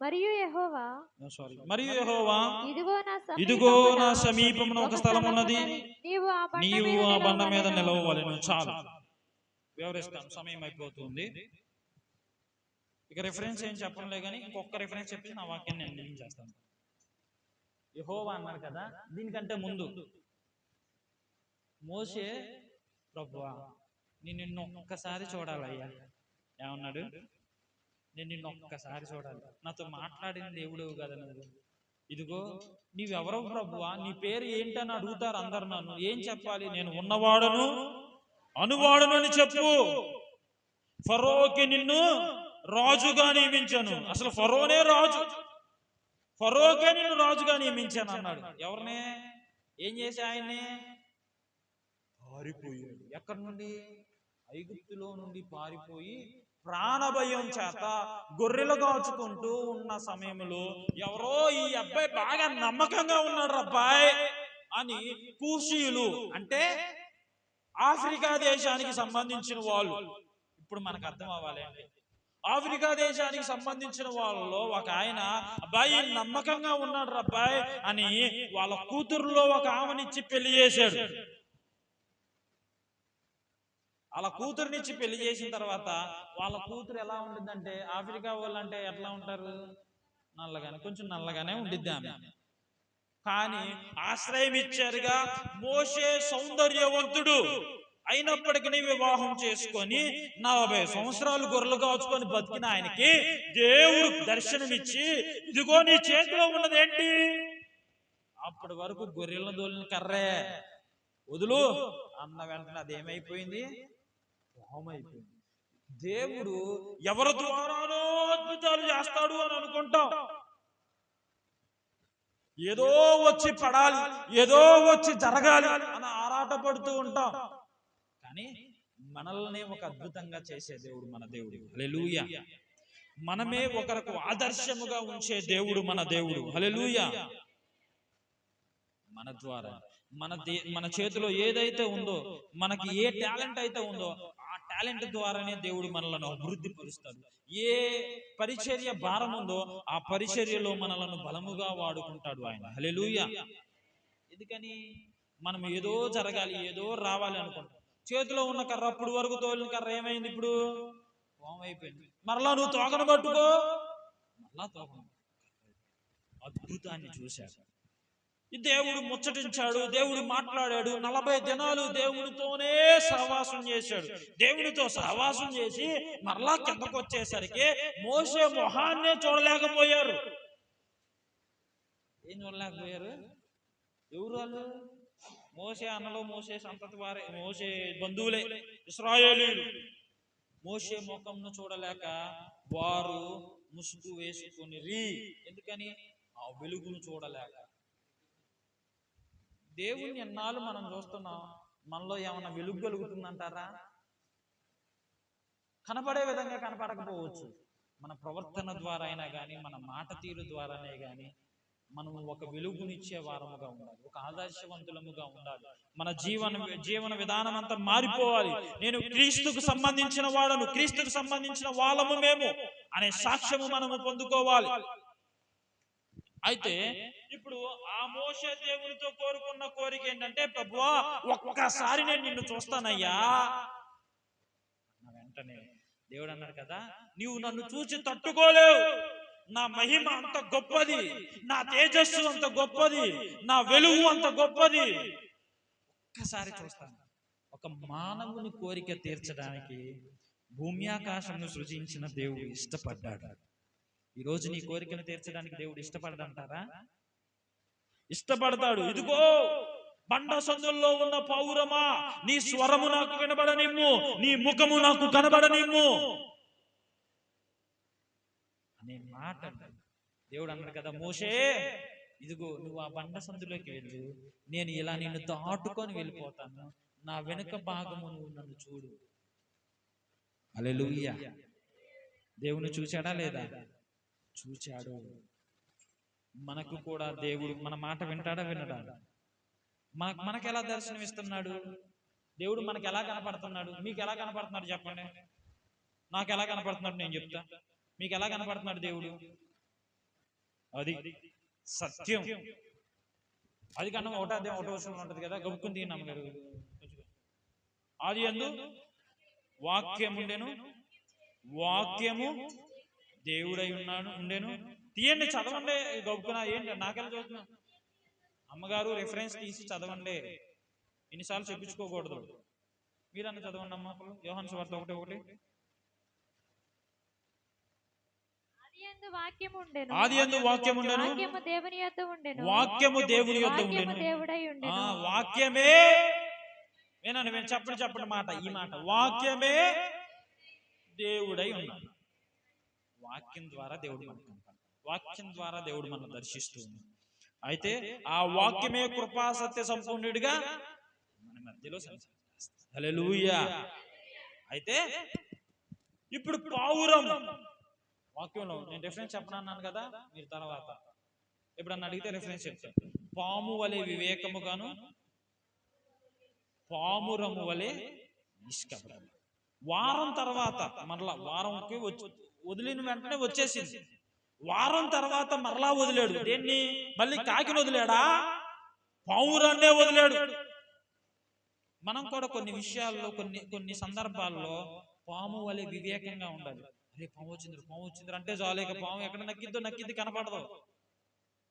మరియు యెహోవా ఇదిగో నా సమీపమున ఒక స్థలం ఉన్నది, నీవు ఆ బండ మీద నిలవవలెను. చాలు, వివరిస్తాను, సమయం అయిపోతుంది. ఇక రిఫరెన్స్ ఏం చెప్పనులే కానీ ఇంకొక రిఫరెన్స్ చెప్పి నా వాక్యాన్ని నేను ఏం చేస్తాను. యెహోవా అన్నారు కదా, దీనికంటే ముందు మోషే, ప్రభువా నేను నిన్ను ఒక్కసారి చూడాలయ్యా. ఏమన్నాడు? నేను నిన్ను ఒక్కసారి చూడాలి, నాతో మాట్లాడిన దేవుడు కదా నువ్వు. ఇదిగో నీవెవరవు ప్రభువా, నీ పేరు ఏంటని అడుగుతారు అందరు. నన్ను ఏం చెప్పాలి? నేను ఉన్నవాడను అనువాడను అని చెప్పు. ఫరోకి నిన్ను రాజుగా నియమించాను. అసలు ఫరోనే రాజు, ఫరోకే నిన్ను రాజుగా నియమించాను అన్నాడు. ఎవరినే? ఏం చేసి ఆయన్ని పారిపోయాడు. ఎక్కడి నుండి? ఐగుప్తులో నుండి పారిపోయి ప్రాణభయం చేత గొర్రెలు కాచుకుంటూ ఉన్న సమయంలో ఎవరో ఈ అబ్బాయి బాగా నమ్మకంగా ఉన్నాడు అబ్బాయి అని కూషీయులు, అంటే ఆఫ్రికా దేశానికి సంబంధించిన వాళ్ళు, ఇప్పుడు మనకు అర్థం అవ్వాలి అంటే ఆఫ్రికా దేశానికి సంబంధించిన వాళ్ళలో ఒక ఆయన, అబ్బాయి నమ్మకంగా ఉన్నాడు అబ్బాయి అని వాళ్ళ కూతురులో ఒక ఆమెనిచ్చి పెళ్లి చేశాడు. వాళ్ళ కూతురునిచ్చి పెళ్లి చేసిన తర్వాత వాళ్ళ కూతురు ఎలా ఉంటుందంటే, ఆఫ్రికా వాళ్ళు అంటే ఎట్లా ఉంటారు? నల్లగానే, కొంచెం నల్లగానే ఉండిద్ది ఆమె. కానీ ఆశ్రయం ఇచ్చారుగా. మోషే సౌందర్యవంతుడు అయినప్పటికీ వివాహం చేసుకొని 40 సంవత్సరాలు గొర్రెలు కాచుకొని బతికిన ఆయనకి దేవుడు దర్శనమిచ్చి, ఇదిగో నీ చేతిలో ఉన్నదేంటి? అప్పటి వరకు గొర్రెలను దోలిన కర్రే, వదులు అన్న వెంటనే అదేమైపోయింది? అయిపోయింది. దేవుడు ఎవరి ద్వారానో అద్భుతాలు చేస్తాడు అని అనుకుంటాం. ఏదో వచ్చి పడాలి, ఏదో వచ్చి జరగాలి అని ఆరాటపడుతూ ఉంటాం. కానీ మనల్ని ఒక అద్భుతంగా చేసే దేవుడు మన దేవుడు. హల్లెలూయా. మనమే ఒకరికి ఆదర్శముగా ఉంచే దేవుడు మన దేవుడు. హల్లెలూయా. మన ద్వారా మన చేతిలో ఏదైతే ఉందో, మనకి ఏ టాలెంట్ అయితే ఉందో ఆ టాలెంట్ ద్వారానే దేవుడు మనలను అభివృద్ధి పరుస్తాడు. ఏ పరిచర్య భారం ఉందో ఆ పరిచర్యలో మనలను బలముగా వాడుకుంటాడు ఆయన. హల్లెలూయా. ఎందుకని మనం ఏదో జరగాలి, ఏదో రావాలి అనుకుంటాం. చేతిలో ఉన్న కర్ర, అప్పుడు వరకు తోలిన కర్ర ఏమైంది? ఇప్పుడు అయిపోయింది. మరలా నువ్వు తోకను పట్టుకో, మరలా తోకను. అద్భుతాన్ని చూశాడు. దేవుడు ముచ్చటించాడు, దేవుడు మాట్లాడాడు. 40 దినాలు దేవునితోనే సహవాసం చేశాడు. దేవునితో సహవాసం చేసి మరలా కిందకు వచ్చేసరికి మోషే మొహాన్నే చూడలేకపోయారు. ఏం చూడలేకపోయారు? ఎవరు వాళ్ళు? మోషే అన్నలో మోషే సంతతి వారే, మోషే బంధువులే, ఇశ్రాయేలీయులు. మోషే ముఖంను చూడలేక వారు ముసుగు వేసుకొని, ఎందుకని? ఆ వెలుగును చూడలేక. దేవుణ్ణి ఎన్నాళ్ళు మనం చూస్తున్నాం, మనలో ఏమన్నా వెలుగు కలుగుతుందంటారా? కనపడే విధంగా కనపడకపోవచ్చు. మన ప్రవర్తన ద్వారా అయినా కానీ, మన మాట తీరు ద్వారానే కానీ మనము ఒక వెలుగునిచ్చే వారముగా ఉండాలి, ఒక ఆదర్శవంతులముగా ఉండాలి. మన జీవన విధానం అంతా మారిపోవాలి. నేను క్రీస్తుకు సంబంధించిన వాడను, క్రీస్తుకు సంబంధించిన వాళ్ళము మేము అనే సాక్ష్యము మనము పొందుకోవాలి. అయితే ఇప్పుడు ఆ మోషే దేవునితో కోరుకున్న కోరిక ఏంటంటే, ప్రభువా ఒక్కసారి నేను నిన్ను చూస్తానయ్యా. వెంటనే దేవుడు అన్నాడు కదా, నీవు నన్ను చూసి తట్టుకోలేవు, నా మహిమ అంత గొప్పది, నా తేజస్సు అంత గొప్పది, నా వెలుగు అంత గొప్పది, ఒక్కసారి చూస్తాను. ఒక మానవుని కోరిక తీర్చడానికి భూమి ఆకాశంను సృజించిన దేవుడు ఇష్టపడ్డాడు. ఈరోజు నీ కోరికను తీర్చడానికి దేవుడు ఇష్టపడదంటారా? ఇష్టపడతాడు. ఇదిగో బండ సందుల్లో ఉన్న పావురమా, నీ స్వరము నాకు కనబడనిమ్ము, నీ ముఖము నాకు కనబడనిమ్ము అనే మాట దేవుడు అన్నాడు కదా, మోషే ఇదిగో నువ్వు ఆ బండ సందులోకి వెళ్ళు, నేను ఇలా నిన్ను దాటుకొని వెళ్ళిపోతాను, నా వెనుక భాగము నువ్వు నన్ను చూడు. హల్లెలూయా. దేవుని చూచాడా లేదా? చూచాడు. మనకు కూడా దేవుడు మన మాట వింటాడా వినడా? మనకు ఎలా దర్శనం ఇస్తున్నాడు దేవుడు? మనకు ఎలా కనపడుతున్నాడు? మీకు ఎలా కనపడుతున్నాడు చెప్పండి. నాకు ఎలా కనపడుతున్నాడు నేను చెప్తా. మీకు ఎలా కనపడుతున్నాడు దేవుడు? అది సత్యం. అది కన్నా ఒకటో విషయంలో ఉంటది కదా, గబుక్కుని తిన్నాము గారు. ఆదియందు వాక్యముండెను, వాక్యము దేవుడై ఉండెను. తీయండి, చదవండి. గబుక్కున ఏంటి నాకెలా చదువుతున్నా? అమ్మగారు రిఫరెన్స్ తీసి చదవండి. ఎన్నిసార్లు చెప్పించుకోకూడదు. మీరన్నా చదవండి అమ్మ. యోహాను సువార్త 1:1. ఆదియందు వాక్యముండెను, వాక్యము దేవుని యొద్ద ఉండెను, వాక్యము దేవుని యొద్ద ఉండెను, దేవుడై ఉండెను. వాక్యమే, వినండి చెప్పండి మాట, ఈ మాట, వాక్యమే దేవుడై ఉన్నాడు. వాక్యం ద్వారా దేవుడు మనకు, వాక్యం ద్వారా దేవుడు మనం దర్శిస్తూ ఉన్నాడు. అయితే ఆ వాక్యమే కృపా సత్య సంపూర్ణుడిగా మన మధ్యలో సంచరిస్తాడు. హల్లెలూయా. అయితే ఇప్పుడు పావురం వాక్యంలో నేను రిఫరెన్స్ చెప్పనన్నాను కదా, మీరు తర్వాత ఎప్పుడన్నా అడిగితే రిఫరెన్స్ చెప్తాను. పాము వలె వివేకముగాను, పామురము వలె నిష్కపటం. వారం తర్వాత మరలా, వారంకి వదిలిన వెంటనే వచ్చేసింది. వారం తర్వాత మరలా వదిలేడు. దేన్ని? మళ్ళీ కాకిని వదిలేడా? పావురాన్నే వదిలేడు. మనం కూడా కొన్ని విషయాల్లో, కొన్ని సందర్భాల్లో పాము వలె వివేకంగా ఉండాలి. అరే పాము వచ్చింది అంటే చాలు, ఇక పాము ఎక్కడ నక్కిద్ది కనపడదు.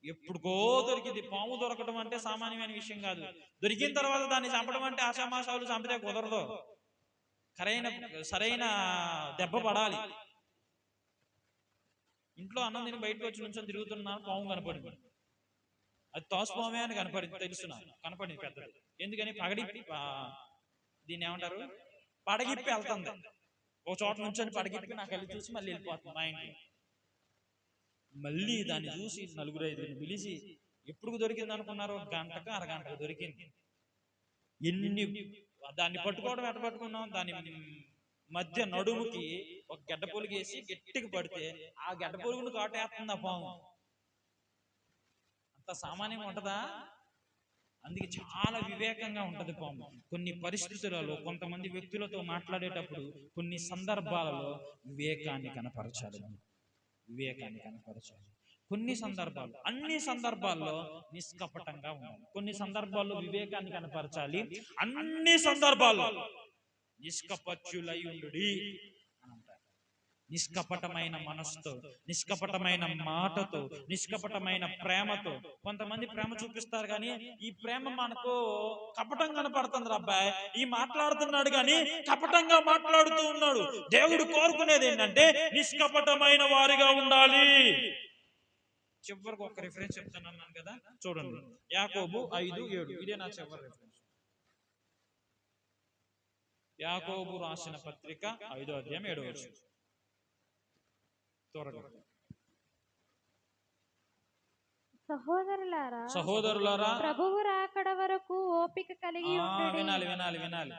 ఎప్పుడుకో దొరికింది. పాము దొరకడం అంటే సామాన్యమైన విషయం కాదు. దొరికిన తర్వాత దాన్ని చంపడం అంటే ఆశామాషాలు చంపితే కుదరదు. సరైన దెబ్బ పడాలి. ఇంట్లో అన్నం తిని బయటకు వచ్చి నుంచొని తిరుగుతున్నాను, పాము కనపడింది. అది తోసపామే అని కనపడింది, తెలుసున్నాను, కనపడింది పెద్దది. ఎందుకని? దీన్ని ఏమంటారు, పడగిప్పి వెళ్తుంది. ఒక చోట నుంచొని పడగిప్పి నాకు వెళ్ళి చూసి మళ్ళీ వెళ్ళిపోతుంది మా ఇంట్లో. మళ్ళీ దాన్ని చూసి 4-5 పిలిచి ఎప్పుడు దొరికింది అనుకున్నారు? గంటకు అరగంటకు దొరికింది. దాన్ని పట్టుకోవడం ఎట్ట పట్టుకున్నాం? దాని మధ్య నడుముకి ఒక గడ్డ పొలుగు వేసి గట్టిగా పడితే ఆ గడ్డ పొలుగును కాటేస్తుంది ఆ పాము. అంత సామాన్యంగా ఉంటదా? అందుకే చాలా వివేకంగా ఉంటది పాము. కొన్ని పరిస్థితులలో, కొంతమంది వ్యక్తులతో మాట్లాడేటప్పుడు, కొన్ని సందర్భాలలో వివేకాన్ని కనపరచాలి. కొన్ని సందర్భాలు, అన్ని సందర్భాల్లో నిష్కపటంగా ఉండాలి. కొన్ని సందర్భాల్లో వివేకాన్ని కనపరచాలి, అన్ని సందర్భాల్లో నిష్కపటులై ఉండుడి అని అంటారు. నిష్కపటమైన మనసుతో, నిష్కపటమైన మాటతో, నిష్కపటమైన ప్రేమతో. కొంతమంది ప్రేమ చూపిస్తారు కానీ ఈ ప్రేమ మనకు కపటం కనపడుతుంది. అబ్బాయి ఈ మాట్లాడుతున్నాడు కానీ కపటంగా మాట్లాడుతూ ఉన్నాడు. దేవుడు కోరుకునేది ఏంటంటే నిష్కపటమైన వారిగా ఉండాలి. చివరికి ఒక రిఫరెన్స్ చెప్తానన్నాను కదా, చూడండి. యాకోబు 5:7. ఇదే నా చివరి రిఫరెన్స్. యాకోబు రాసిన పత్రిక 5వ అధ్యాయం 7వ వచనం. సహోదరులారా, ప్రభువు రాకడ వరకు ఓపిక కలిగి ఉండుడి. వినాలి.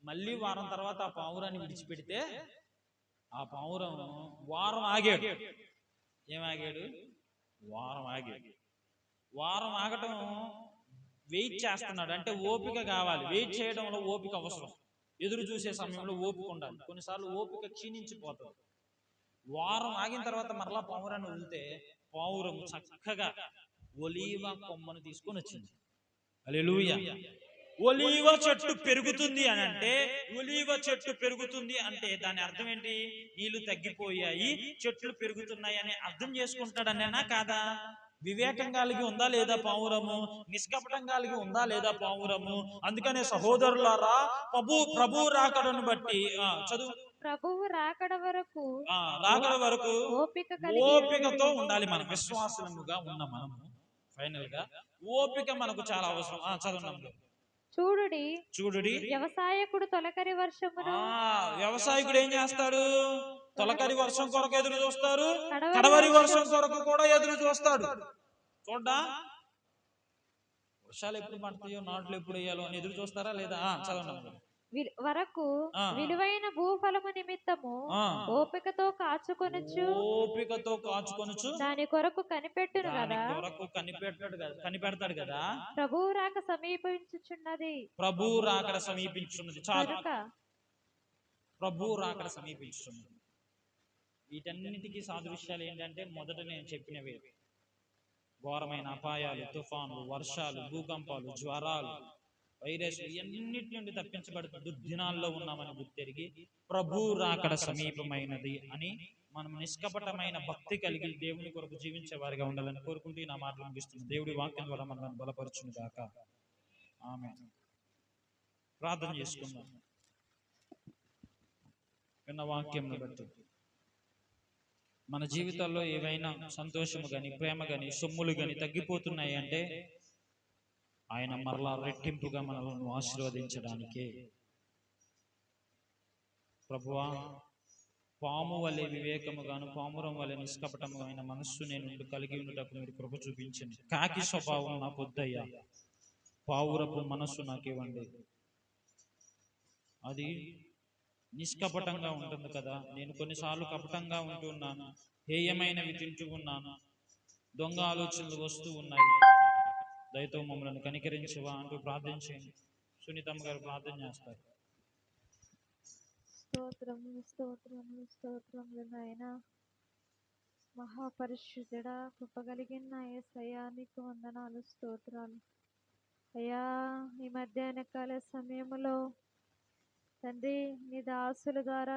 మళ్ళీ వారం తర్వాత ఆ పావురాన్ని విడిచిపెడితే ఆ పావురం వారం ఆగాడు. ఏమాగాడు? వారం ఆగటం వెయిట్ చేస్తున్నాడు. అంటే ఓపిక కావాలి. వెయిట్ చేయడంలో ఓపిక అవసరం. ఎదురు చూసే సమయంలో ఓపిక ఉండాలి. కొన్నిసార్లు ఓపిక క్షీణించిపోతుంది. వారం ఆగిన తర్వాత మరలా పావురాన్ని వదిలితే పావురం చక్కగా ఒలీవ కొమ్మను తీసుకొని వచ్చింది. హల్లెలూయా. ఒలీవ చెట్టు పెరుగుతుంది అని అంటే, ఒలీవ చెట్టు పెరుగుతుంది అంటే దాని అర్థం ఏంటి? నీళ్లు తగ్గిపోయాయి, చెట్లు పెరుగుతున్నాయి అని అర్థం చేసుకుంటాడనేనా కాదా? వివేకం కలిగి ఉందా లేదా పావురము? నిష్కపటం కలిగి ఉందా లేదా పావురము? అందుకనే సహోదరులారా, ప్రభు రాకడను బట్టి చదువు. ప్రభువు రాకడ వరకు రాకడ వరకు ఓపిక కలిగి ఓపికతో ఉండాలి. మన విశ్వాసముగా ఉన్న మనము ఫైనల్ గా ఓపిక మనకు చాలా అవసరం. చదవండి. చూడుడి వ్యవసాయకుడు తొలకరి వర్షమును వ్యవసాయకుడు ఏం చేస్తాడు? తొలకరి వర్షం కొరకు ఎదురు చూస్తారు, కడవరి వర్షం కొరకు కూడా ఎదురు చూస్తాడు. చూడ్డా, వర్షాలు ఎప్పుడు పడతాయో, నాట్లు ఎప్పుడు వేయాలో అని ఎదురు చూస్తారా లేదా? చదవండి. వరకు విలువైన భూఫలము నిమిత్తము ఓపికతో కాచుకొనుచు దాని కొరకు కనిపెట్టును కదా. కనిపెడతాడు కదా. ప్రభువు రాక సమీపించుచున్నది. ప్రభువు రాకడ సమీపించున్నది. చాలు, ప్రభువు రాకడ సమీపించున్నది. వీటన్నిటికీ సాదృశ్యాలు ఏంటంటే, మొదట నేను చెప్పినవే: ఘోరమైన అపాయాలు, తుఫాన్లు, వర్షాలు, భూకంపాలు, జ్వరాలు, వైరస్, ఇవన్నిటి నుండి తప్పించబడుతూ దుర్దినాల్లో ఉన్నామని గుర్తెరిగి ప్రభు రాకడ సమీపమైనది అని మనం నిష్కపటమైన భక్తి కలిగి దేవుని కొరకు జీవించే వారిగా ఉండాలని కోరుకుంటూ నా మాటలు ముగిస్తున్నాను. దేవుడి వాక్యం ద్వారా మనల్ని బలపరచును గాక. ఆమేన్. ప్రార్థన చేసుకుందాం. విన్న వాక్యంను బట్టి మన జీవితాల్లో ఏవైనా సంతోషము గాని, ప్రేమ గాని, సొమ్ములు గాని తగ్గిపోతున్నాయి అంటే ఆయన మరలా రెట్టింపుగా మనల్ని ఆశీర్వదించడానికే. ప్రభువా, పాము వలె వివేకముగాను, పామురం వలె నిష్కపటమైన మనస్సు నేను కలిగి ఉండటకు మీరు కృప చూపించండి. కాకి స్వభావం నాకు వద్దయ్యా, పావురపు మనస్సు నాకు ఇవ్వండి. అది నిష్కపటంగా ఉంటుంది కదా. నేను కొన్నిసార్లు కపటంగా ఉంటున్నాను, హేయమైనవి తింటూ ఉన్నాను, దొంగ ఆలోచనలు వస్తూ ఉన్నాయి. దయతో మమ్మల్ని కనికరించవా అంటూ ప్రార్థించండి. సునీతమ్మ గారు ప్రార్థన చేస్తారు. స్తోత్రములు, స్తోత్రములు, స్తోత్రములు నాయనా. మహాపరిశుద్ధుడా, కృప కలిగిన యేసయ్యా, నీకు వందనాలు, స్తోత్రాలు అయ్యా. ఈ మధ్యాహ్న కాల సమయంలో తండ్రి, నీ దాసుల ద్వారా